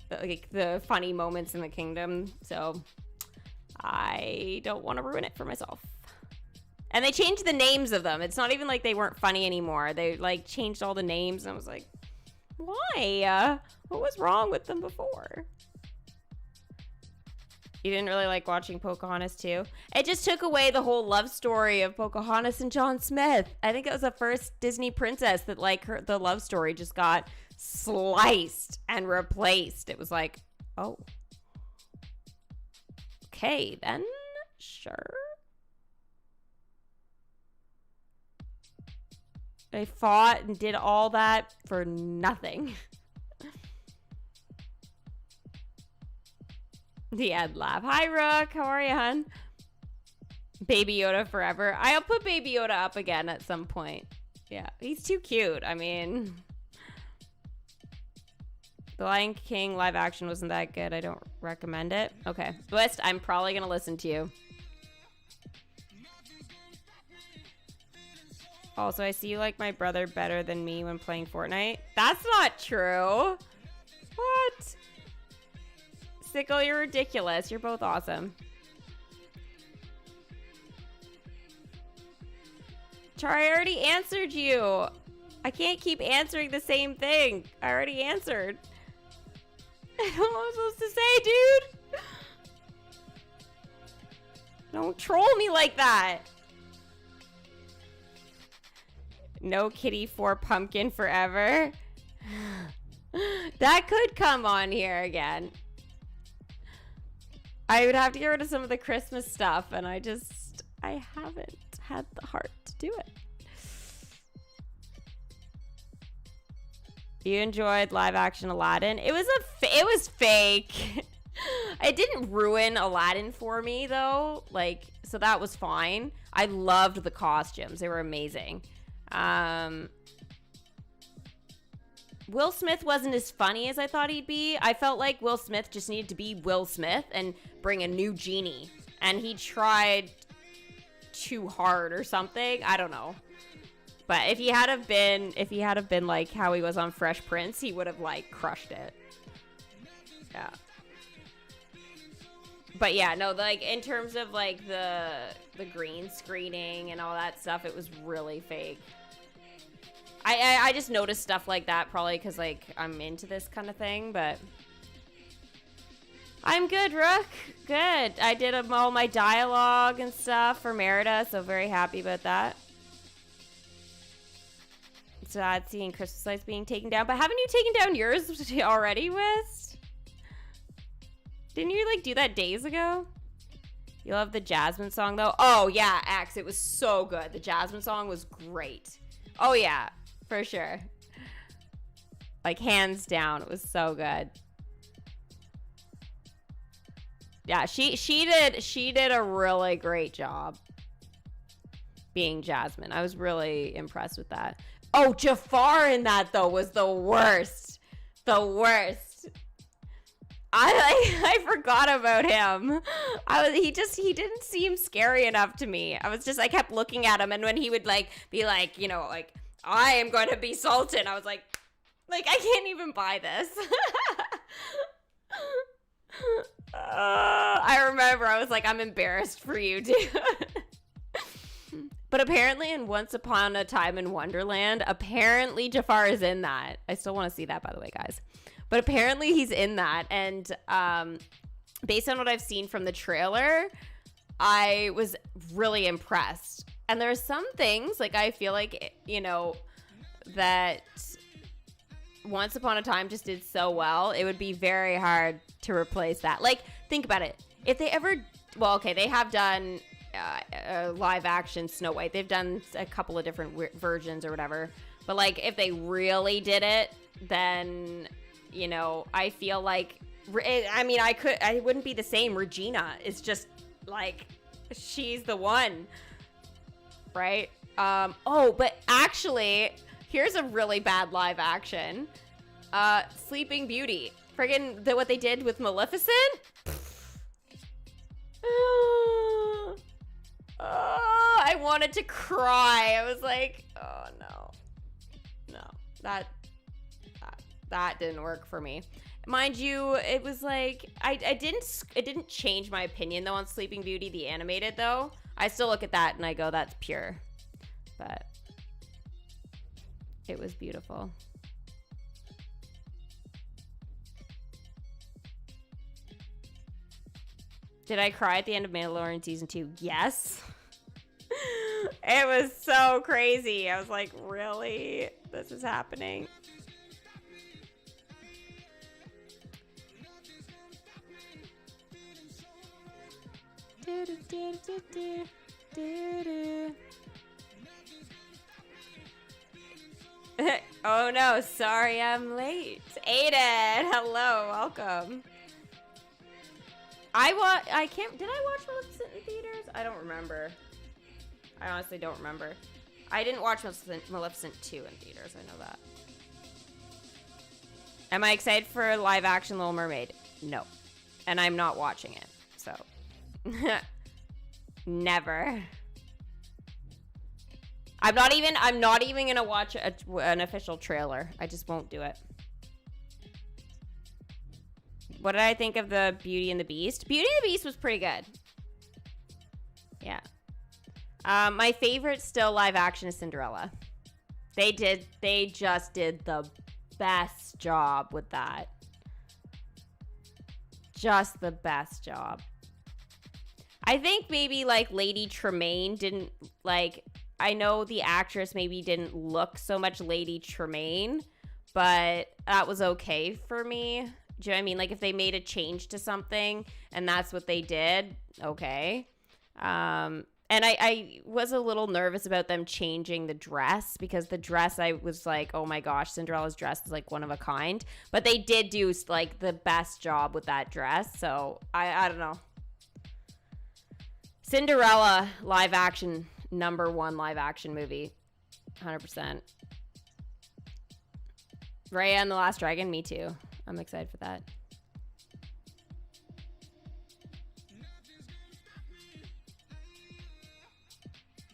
like the funny moments in the kingdom, so I don't want to ruin it for myself. And they changed the names of them. It's not even like they weren't funny anymore. They like changed all the names, and I was like, why? What was wrong with them before? You didn't really like watching Pocahontas too? It just took away the whole love story of Pocahontas and John Smith. I think it was the first Disney princess that, like, the love story just got sliced and replaced. It was like, oh, okay then, sure. They fought and did all that for nothing. The Ed laugh. Hi, Rook. How are you, hun? Baby Yoda forever. I'll put Baby Yoda up again at some point. Yeah, he's too cute. I mean, The Lion King live action wasn't that good. I don't recommend it. Okay. Twist, I'm probably going to listen to you. Also, I see you like my brother better than me when playing Fortnite. That's not true. What? Sickle, you're ridiculous. You're both awesome. Char, I already answered you. I can't keep answering the same thing. I already answered. I don't know what I'm supposed to say, dude. Don't troll me like that. No kitty for pumpkin forever. That could come on here again. I would have to get rid of some of the Christmas stuff, and I haven't had the heart to do it. You enjoyed live action Aladdin? It was fake. It didn't ruin Aladdin for me though. Like, so that was fine. I loved the costumes. They were amazing. Will Smith wasn't as funny as I thought he'd be. I felt like Will Smith just needed to be Will Smith and bring a new genie. And he tried too hard or something. I don't know. But if he had have been like how he was on Fresh Prince, he would have like crushed it. Yeah. But yeah, no, like in terms of like the green screening and all that stuff, it was really fake. I just noticed stuff like that probably because like I'm into this kind of thing, but I'm good, Rook. Good. I did all my dialogue and stuff for Merida, so very happy about that. Sad seeing Christmas lights being taken down, but haven't you taken down yours already, West? Didn't you like do that days ago? You love the Jasmine song though? Oh yeah, X, it was so good. The Jasmine song was great. Oh yeah, for sure. Like hands down, it was so good. Yeah, she did a really great job being Jasmine. I was really impressed with that. Oh, Jafar in that though was the worst. The worst. I forgot about him. He didn't seem scary enough to me. I kept looking at him, and when he would like be like, you know, like I am going to be Sultan, I was like I can't even buy this. I remember I was like, I'm embarrassed for you, dude. But apparently in Once Upon a Time in Wonderland, apparently Jafar is in that. I still want to see that, by the way, guys. But apparently he's in that. And based on what I've seen from the trailer, I was really impressed. And there's some things, like I feel like, you know, that Once Upon a Time just did so well. It would be very hard to replace that. Like, think about it. If they ever, well, okay, they have done live action Snow White. They've done a couple of different versions or whatever. But like, if they really did it, then, you know, I feel like, I mean, I wouldn't be the same. Regina is just like, she's the one, right? Oh, but actually, here's a really bad live action. Sleeping Beauty. Friggin' what they did with Maleficent? Oh, I wanted to cry. I was like, oh no. No, that didn't work for me. Mind you, it was like, it didn't change my opinion though on Sleeping Beauty, the animated though. I still look at that and I go, that's pure. But it was beautiful. Did I cry at the end of Mandalorian Season 2? Yes. It was so crazy. I was like, really? This is happening? Oh no, sorry I'm late. Aiden, hello, welcome. Did I watch Maleficent in theaters? I don't remember. I honestly don't remember. I didn't watch Maleficent 2 in theaters. I know that. Am I excited for live action Little Mermaid? No. And I'm not watching it. So. Never. I'm not even gonna watch an official trailer. I just won't do it. What did I think of the Beauty and the Beast? Beauty and the Beast was pretty good. Yeah. My favorite still live action is Cinderella. They just did the best job with that. Just the best job. I think maybe like Lady Tremaine didn't like, I know the actress maybe didn't look so much Lady Tremaine, but that was okay for me. Do you know what I mean? Like if they made a change to something and that's what they did, okay. And I was a little nervous about them changing the dress because the dress, I was like, oh my gosh, Cinderella's dress is like one of a kind. But they did do like the best job with that dress. So I don't know. Cinderella live action, #1 live action movie. 100%. Raya and the Last Dragon, me too. I'm excited for that.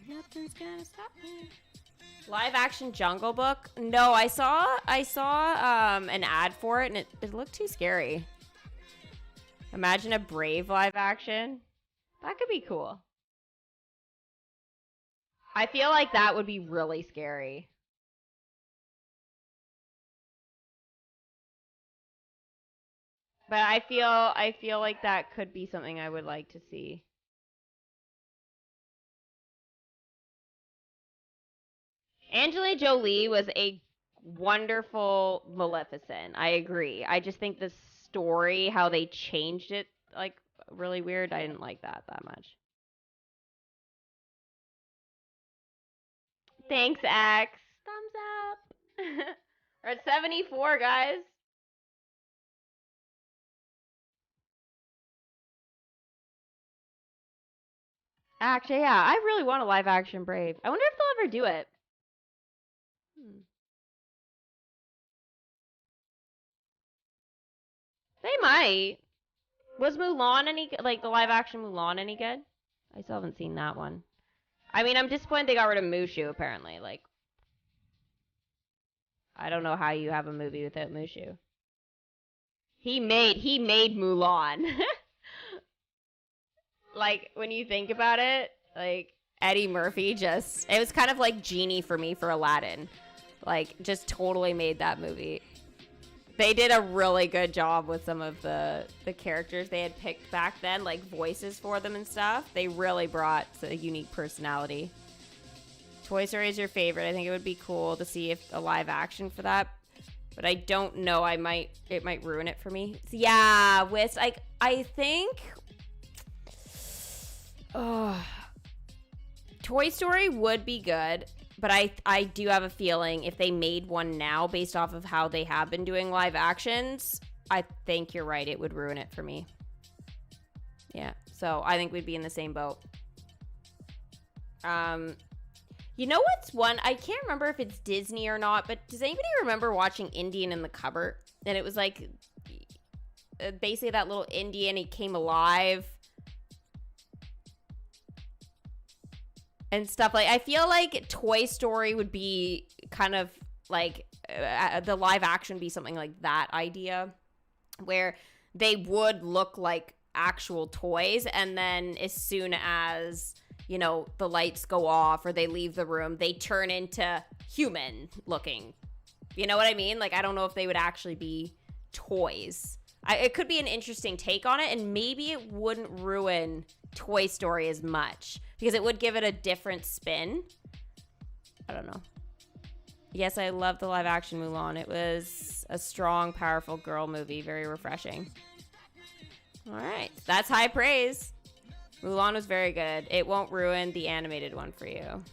Nothing's gonna stop me. Live action Jungle Book? No, I saw an ad for it and it looked too scary. Imagine a Brave live action. That could be cool. I feel like that would be really scary. But I feel like that could be something I would like to see. Angelina Jolie was a wonderful Maleficent. I agree. I just think the story, how they changed it, like, really weird. I didn't like that much. Thanks, X. Thumbs up. We're at 74, guys. Actually, yeah, I really want a live action Brave. I wonder if they'll ever do it. They might. Was Mulan any, like, the live action Mulan any good? I still haven't seen that one. I mean, I'm disappointed they got rid of Mushu, apparently. Like, I don't know how you have a movie without Mushu. He made Mulan. Like, when you think about it, like, Eddie Murphy just, it was kind of like Genie for me for Aladdin. Like, just totally made that movie. They did a really good job with some of the characters they had picked back then, like voices for them and stuff. They really brought a unique personality. Toy Story is your favorite. I think it would be cool to see if a live action for that. But I don't know. It might ruin it for me. So yeah, with like I think Toy Story would be good. But I do have a feeling if they made one now based off of how they have been doing live actions, I think you're right. It would ruin it for me. Yeah. So I think we'd be in the same boat. You know what's one? I can't remember if it's Disney or not, but does anybody remember watching Indian in the Cupboard? And it was like basically that little Indian, he came alive. And stuff like, I feel like Toy Story would be kind of like the live action be something like that idea where they would look like actual toys. And then as soon as, you know, the lights go off or they leave the room, they turn into human looking. You know what I mean? Like, I don't know if they would actually be toys. It could be an interesting take on it, and maybe it wouldn't ruin Toy Story as much because it would give it a different spin. I don't know. Yes, I love the live action Mulan. It was a strong, powerful girl movie. Very refreshing. All right. That's high praise. Mulan was very good. It won't ruin the animated one for you.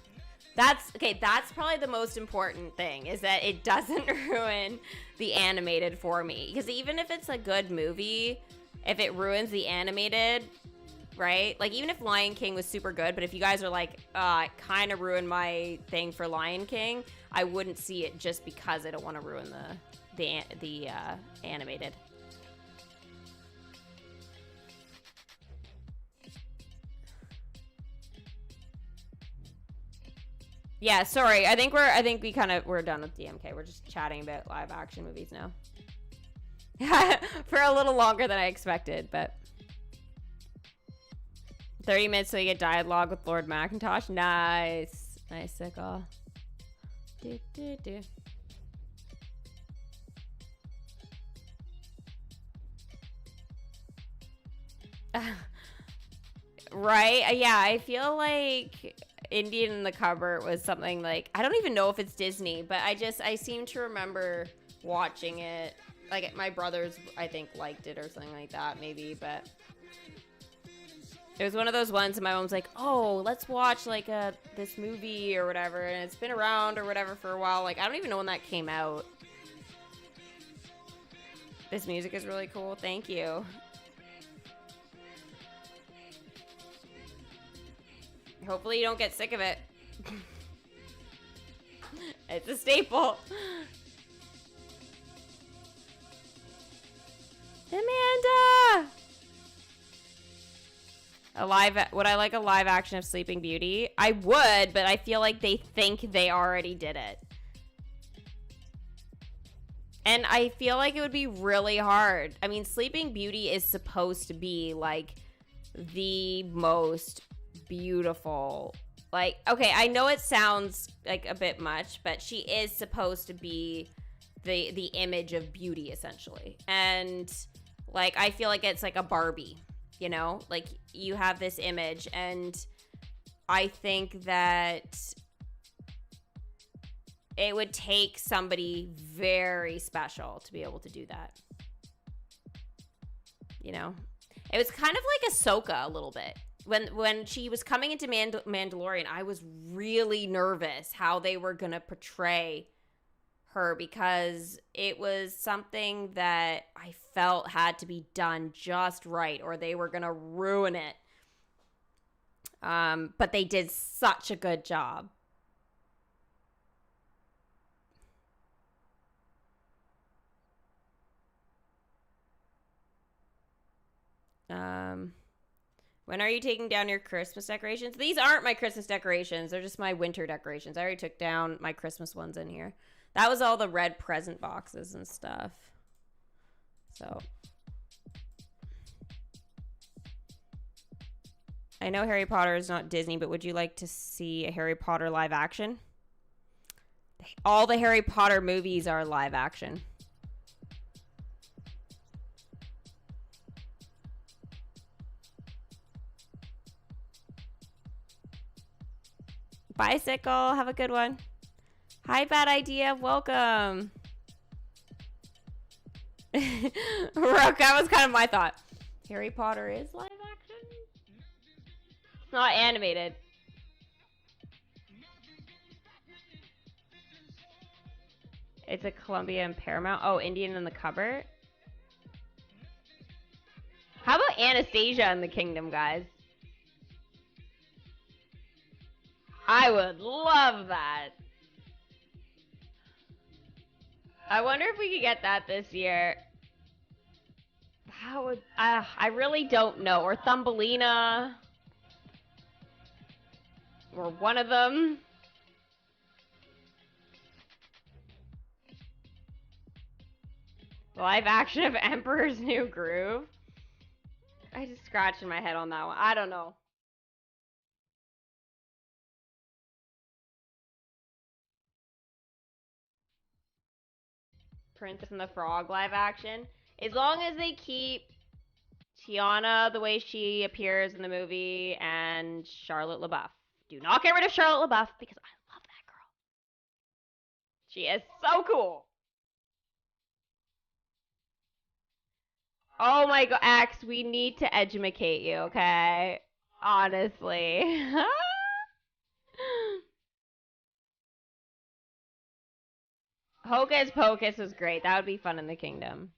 That's probably the most important thing is that it doesn't ruin the animated for me. Because even if it's a good movie, if it ruins the animated, right? Like, even if Lion King was super good, but if you guys are like, it kind of ruined my thing for Lion King, I wouldn't see it just because I don't want to ruin the animated. Yeah, sorry. I think we're done with DMK. We're just chatting about live action movies now. For a little longer than I expected, but 30 minutes so you get dialogue with Lord Macintosh. Nice. Nice, Sickle. Right? Yeah, I feel like Indian in the Cupboard was something like, I don't even know if it's Disney, but I seem to remember watching it. Like, my brothers, I think, liked it or something like that, maybe, but it was one of those ones and my mom's like, oh, let's watch, like, this movie or whatever, and it's been around or whatever for a while. Like, I don't even know when that came out. This music is really cool. Thank you. Hopefully you don't get sick of it. It's a staple. Amanda! Would I like a live action of Sleeping Beauty? I would, but I feel like they think they already did it. And I feel like it would be really hard. I mean, Sleeping Beauty is supposed to be, like, the most beautiful. Like, okay, I know it sounds like a bit much, but she is supposed to be the image of beauty, essentially. And, like, I feel like it's like a Barbie, you know? Like, you have this image, and I think that it would take somebody very special to be able to do that. You know? It was kind of like Ahsoka a little bit. When she was coming into Mandalorian, I was really nervous how they were going to portray her, because it was something that I felt had to be done just right, or they were going to ruin it. But they did such a good job. When are you taking down your Christmas decorations? These aren't my Christmas decorations. They're just my winter decorations. I already took down my Christmas ones in here. That was all the red present boxes and stuff. So, I know Harry Potter is not Disney, but would you like to see a Harry Potter live action? All the Harry Potter movies are live action. Bicycle, have a good one. Hi, Bad Idea, welcome. Rook, that was kind of my thought. Harry Potter is live action? It's not animated. It's a Columbia and Paramount. Oh, Indian in the Cupboard. How about Anastasia in the Kingdom, guys? I would love that. I wonder if we could get that this year. How would... I really don't know. Or Thumbelina. Or one of them. Live action of Emperor's New Groove. I just scratched my head on that one. I don't know. Princess and the Frog live action. As long as they keep Tiana the way she appears in the movie and Charlotte LaBeouf. Do not get rid of Charlotte LaBeouf, because I love that girl. She is so cool. Oh my god, Axe, we need to educate you, okay? Honestly. Hocus Pocus was great. That would be fun in the Kingdom.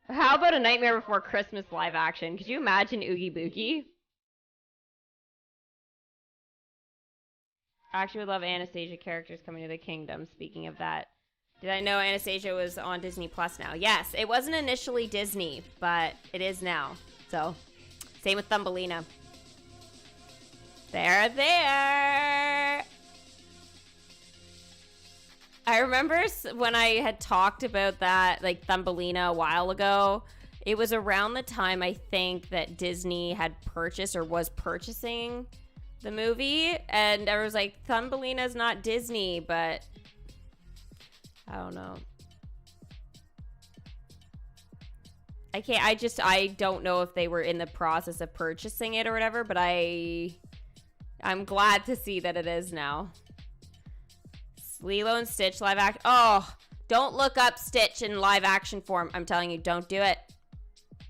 How about A Nightmare Before Christmas live action? Could you imagine Oogie Boogie? I actually would love Anastasia characters coming to the kingdom. Speaking of that, did I know Anastasia was on Disney Plus now? Yes, it wasn't initially Disney, but it is now. So, same with Thumbelina. They're there. I remember when I had talked about that, like Thumbelina, a while ago. It was around the time, I think, that Disney had purchased or was purchasing the movie. And I was like, Thumbelina's not Disney, but I don't know. I don't know if they were in the process of purchasing it or whatever, but I'm glad to see that it is now. Lilo and Stitch live action. Oh, don't look up Stitch in live action form. I'm telling you, don't do it.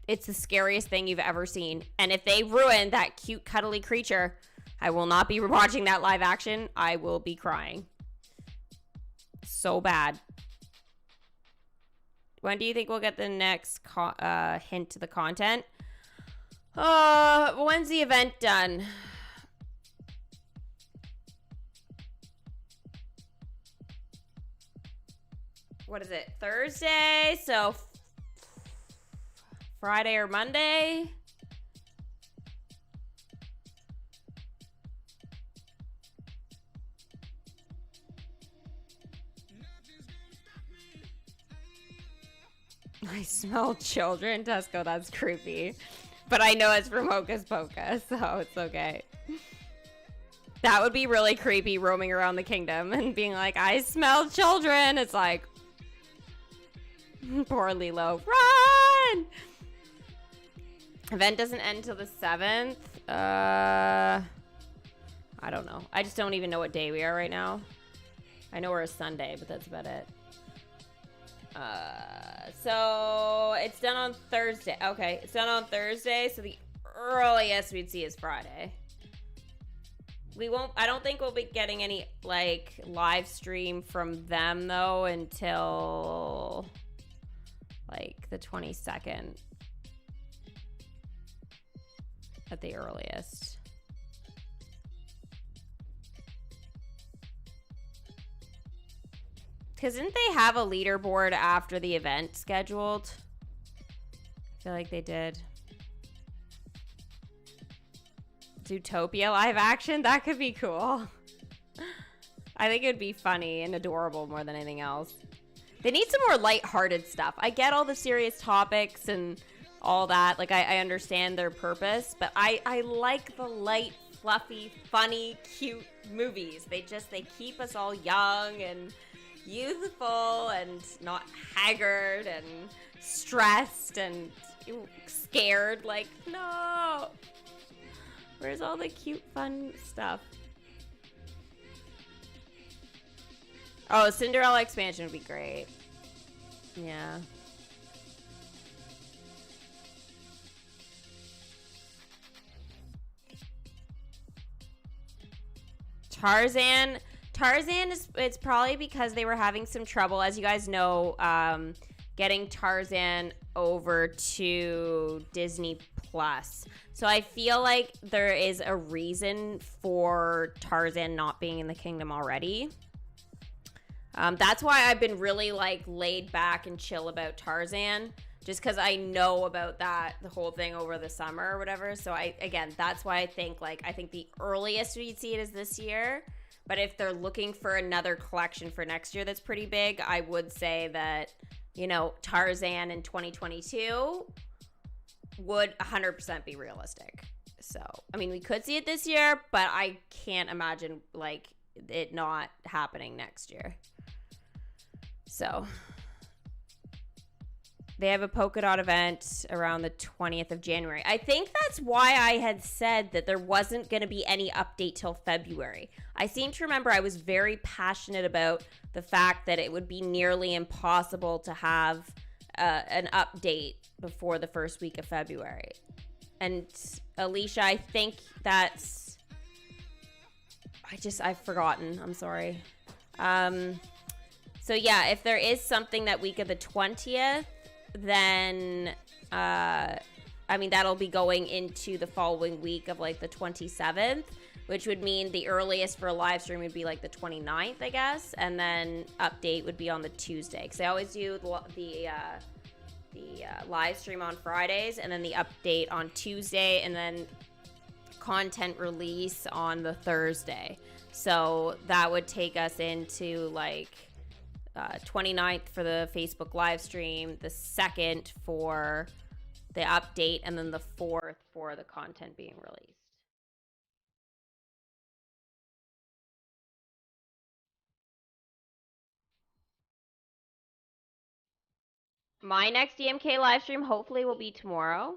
It's the scariest thing you've ever seen. And if they ruin that cute, cuddly creature, I will not be watching that live action. I will be crying. So bad. When do you think we'll get the next hint to the content? When's the event done? What is it? Thursday? So Friday or Monday? I smell children. Tesco, that's creepy. But I know it's from Hocus Pocus, so it's okay. That would be really creepy, roaming around the kingdom and being like, I smell children. It's like, poor Lilo. Run! Event doesn't end until the 7th. I don't know. I just don't even know what day we are right now. I know we're a Sunday, but that's about it. So it's done on Thursday. Okay, it's done on Thursday, so the earliest we'd see is Friday. I don't think we'll be getting any, like, live stream from them, though, until, like, the 22nd. At the earliest. Because didn't they have a leaderboard after the event scheduled? I feel like they did. Zootopia live action? That could be cool. I think it would be funny and adorable more than anything else. They need some more lighthearted stuff. I get all the serious topics and all that. Like, I understand their purpose, but I like the light, fluffy, funny, cute movies. They keep us all young and youthful and not haggard and stressed and scared. Like, no. Where's all the cute, fun stuff? Oh, Cinderella expansion would be great. Yeah. Tarzan is, it's probably because they were having some trouble, as you guys know, getting Tarzan over to Disney Plus. So I feel like there is a reason for Tarzan not being in the kingdom already. That's why I've been really, like, laid back and chill about Tarzan, just because I know about the whole thing over the summer or whatever. So that's why I think the earliest we'd see it is this year. But if they're looking for another collection for next year that's pretty big, I would say that, you know, Tarzan in 2022 would 100% be realistic. So, I mean, we could see it this year, but I can't imagine, like, it not happening next year. So, they have a polka dot event around the 20th of January. I think that's why I had said that there wasn't going to be any update till February. I seem to remember I was very passionate about the fact that it would be nearly impossible to have an update before the first week of February. And Alicia, I think that's... I've forgotten. I'm sorry. So yeah, if there is something that week of the 20th, then, I mean, that'll be going into the following week of like the 27th, which would mean the earliest for a live stream would be like the 29th, I guess. And then update would be on the Tuesday. Because I always do the live stream on Fridays and then the update on Tuesday and then content release on the Thursday. So that would take us into like 29th for the Facebook live stream, the 2nd for the update, and then the 4th for the content being released. My next DMK live stream hopefully will be tomorrow.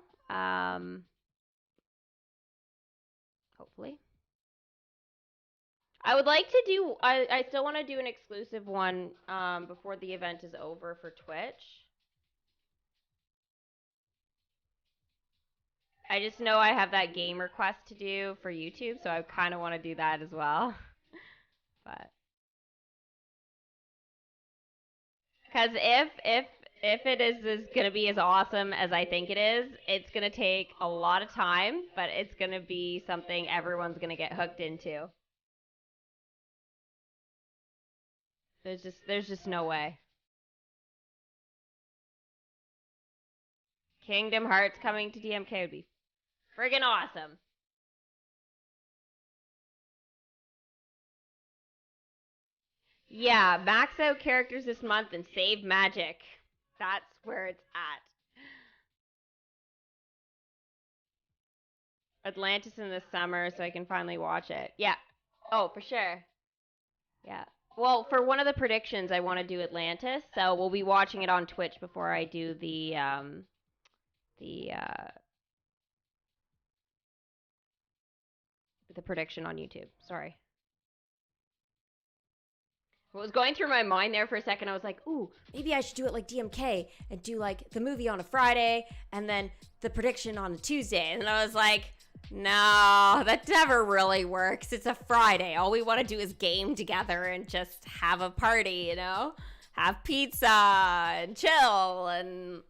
Hopefully. I would like to do, I still want to do an exclusive one before the event is over for Twitch. I just know I have that game request to do for YouTube, so I kind of want to do that as well. But because if it is going to be as awesome as I think it is, it's going to take a lot of time, but it's going to be something everyone's going to get hooked into. There's just no way. Kingdom Hearts coming to DMK would be friggin' awesome. Yeah, max out characters this month and save magic. That's where it's at. Atlantis in the summer so I can finally watch it. Yeah. Oh, for sure. Yeah. Well, for one of the predictions, I want to do Atlantis, so we'll be watching it on Twitch before I do the prediction on YouTube. Sorry. What was going through my mind there for a second, I was like, ooh, maybe I should do it like DMK and do like the movie on a Friday and then the prediction on a Tuesday. And I was like, no, that never really works. It's a Friday. All we want to do is game together and just have a party, you know? Have pizza and chill and,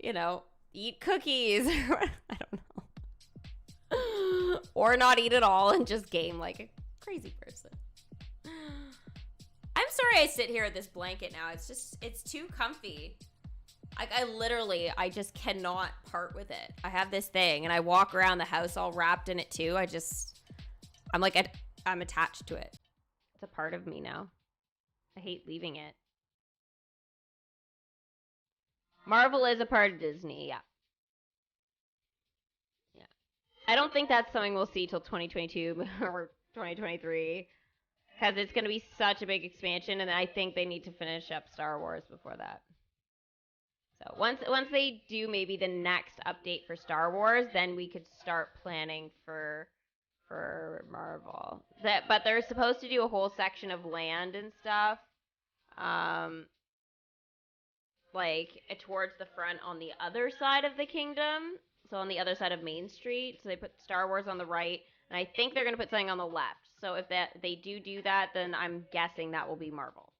you know, eat cookies. I don't know. Or not eat at all and just game like a crazy person. I'm sorry I sit here with this blanket now. It's too comfy. I just cannot part with it. I have this thing and I walk around the house all wrapped in it too. I'm attached to it. It's a part of me now. I hate leaving it. Marvel is a part of Disney, yeah. Yeah. I don't think that's something we'll see till 2022 or 2023. Because it's going to be such a big expansion, and I think they need to finish up Star Wars before that. So once they do maybe the next update for Star Wars, then we could start planning for Marvel. But they're supposed to do a whole section of land and stuff, like towards the front on the other side of the kingdom, so on the other side of Main Street. So they put Star Wars on the right, and I think they're going to put something on the left. So if they do that, then I'm guessing that will be Marvel.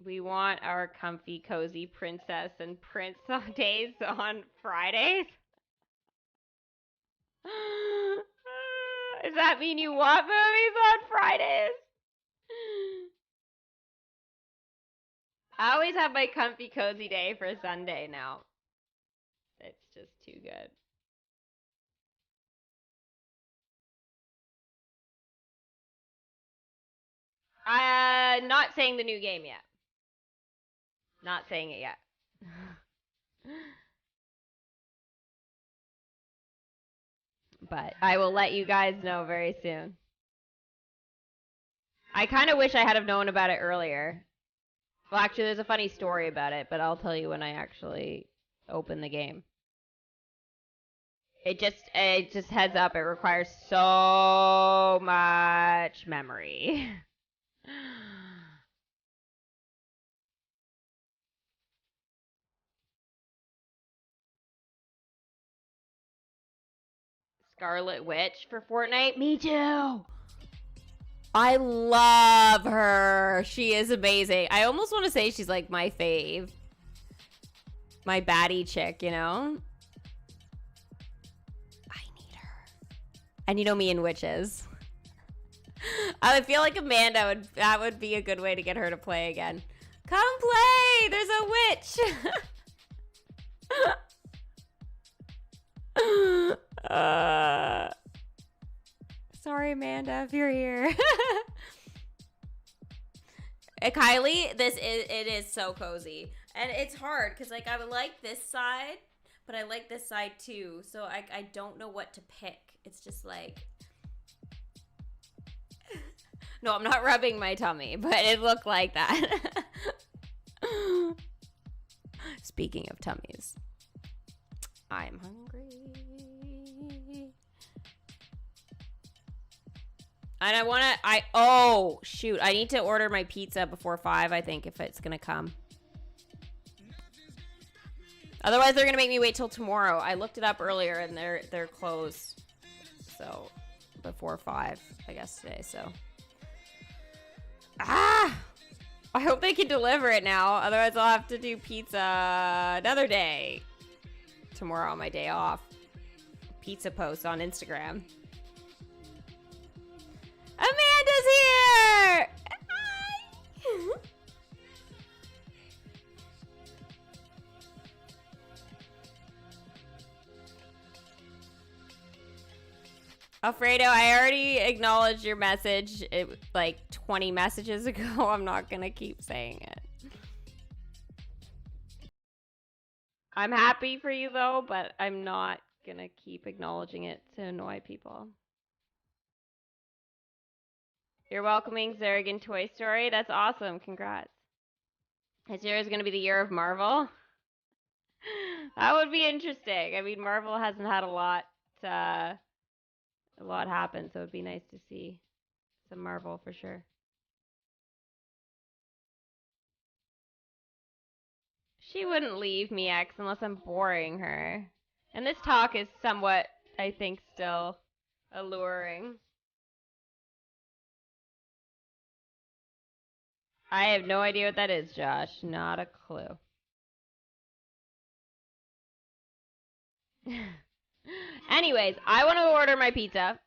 We want our comfy, cozy princess and prince days on Fridays. Does that mean you want movies on Fridays? I always have my comfy, cozy day for Sunday now. It's just too good. Not saying the new game yet. Not saying it yet. But I will let you guys know very soon. I kind of wish I had have known about it earlier. Well, actually, there's a funny story about it, but I'll tell you when I actually open the game. It just heads up, it requires so much memory. Scarlet Witch for Fortnite? Me too! I love her. She is amazing. I almost want to say she's like my fave. My baddie chick, you know? I need her. And you know me and witches. I feel like Amanda that would be a good way to get her to play again. Come play! There's a witch! Sorry, Amanda, if you're here. Kylie, it is so cozy. And it's hard because like I would like this side, but I like this side too. So I don't know what to pick. It's just like no, I'm not rubbing my tummy, but it looked like that. Speaking of tummies, I'm hungry. And oh, shoot. I need to order my pizza before 5, I think, if it's going to come. Otherwise, they're going to make me wait till tomorrow. I looked it up earlier, and they're closed. So, before 5, I guess, today, so. Ah! I hope they can deliver it now. Otherwise, I'll have to do pizza another day. Tomorrow, on my day off. Pizza post on Instagram. Amanda's here! Hi! Alfredo, I already acknowledged your message like 20 messages ago. I'm not gonna keep saying it. I'm happy for you though, but I'm not gonna keep acknowledging it to annoy people. You're welcoming Zerg in Toy Story. That's awesome. Congrats. This year is going to be the year of Marvel. That would be interesting. I mean, Marvel hasn't had a lot happen, so it'd be nice to see some Marvel for sure. She wouldn't leave me, X, unless I'm boring her. And this talk is somewhat, I think, still alluring. I have no idea what that is, Josh. Not a clue. Anyways, I want to order my pizza.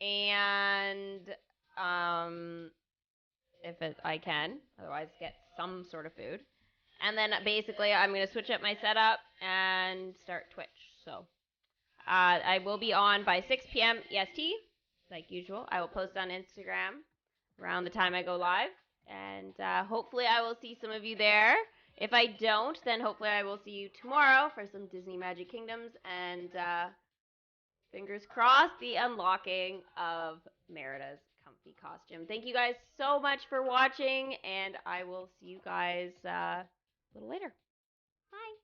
And if I can, otherwise get some sort of food. And then basically I'm going to switch up my setup and start Twitch. So I will be on by 6 p.m. EST, like usual. I will post on Instagram around the time I go live. And hopefully I will see some of you there. If I don't, then hopefully I will see you tomorrow for some Disney Magic Kingdoms. And fingers crossed, the unlocking of Merida's comfy costume. Thank you guys so much for watching, and I will see you guys a little later. Bye.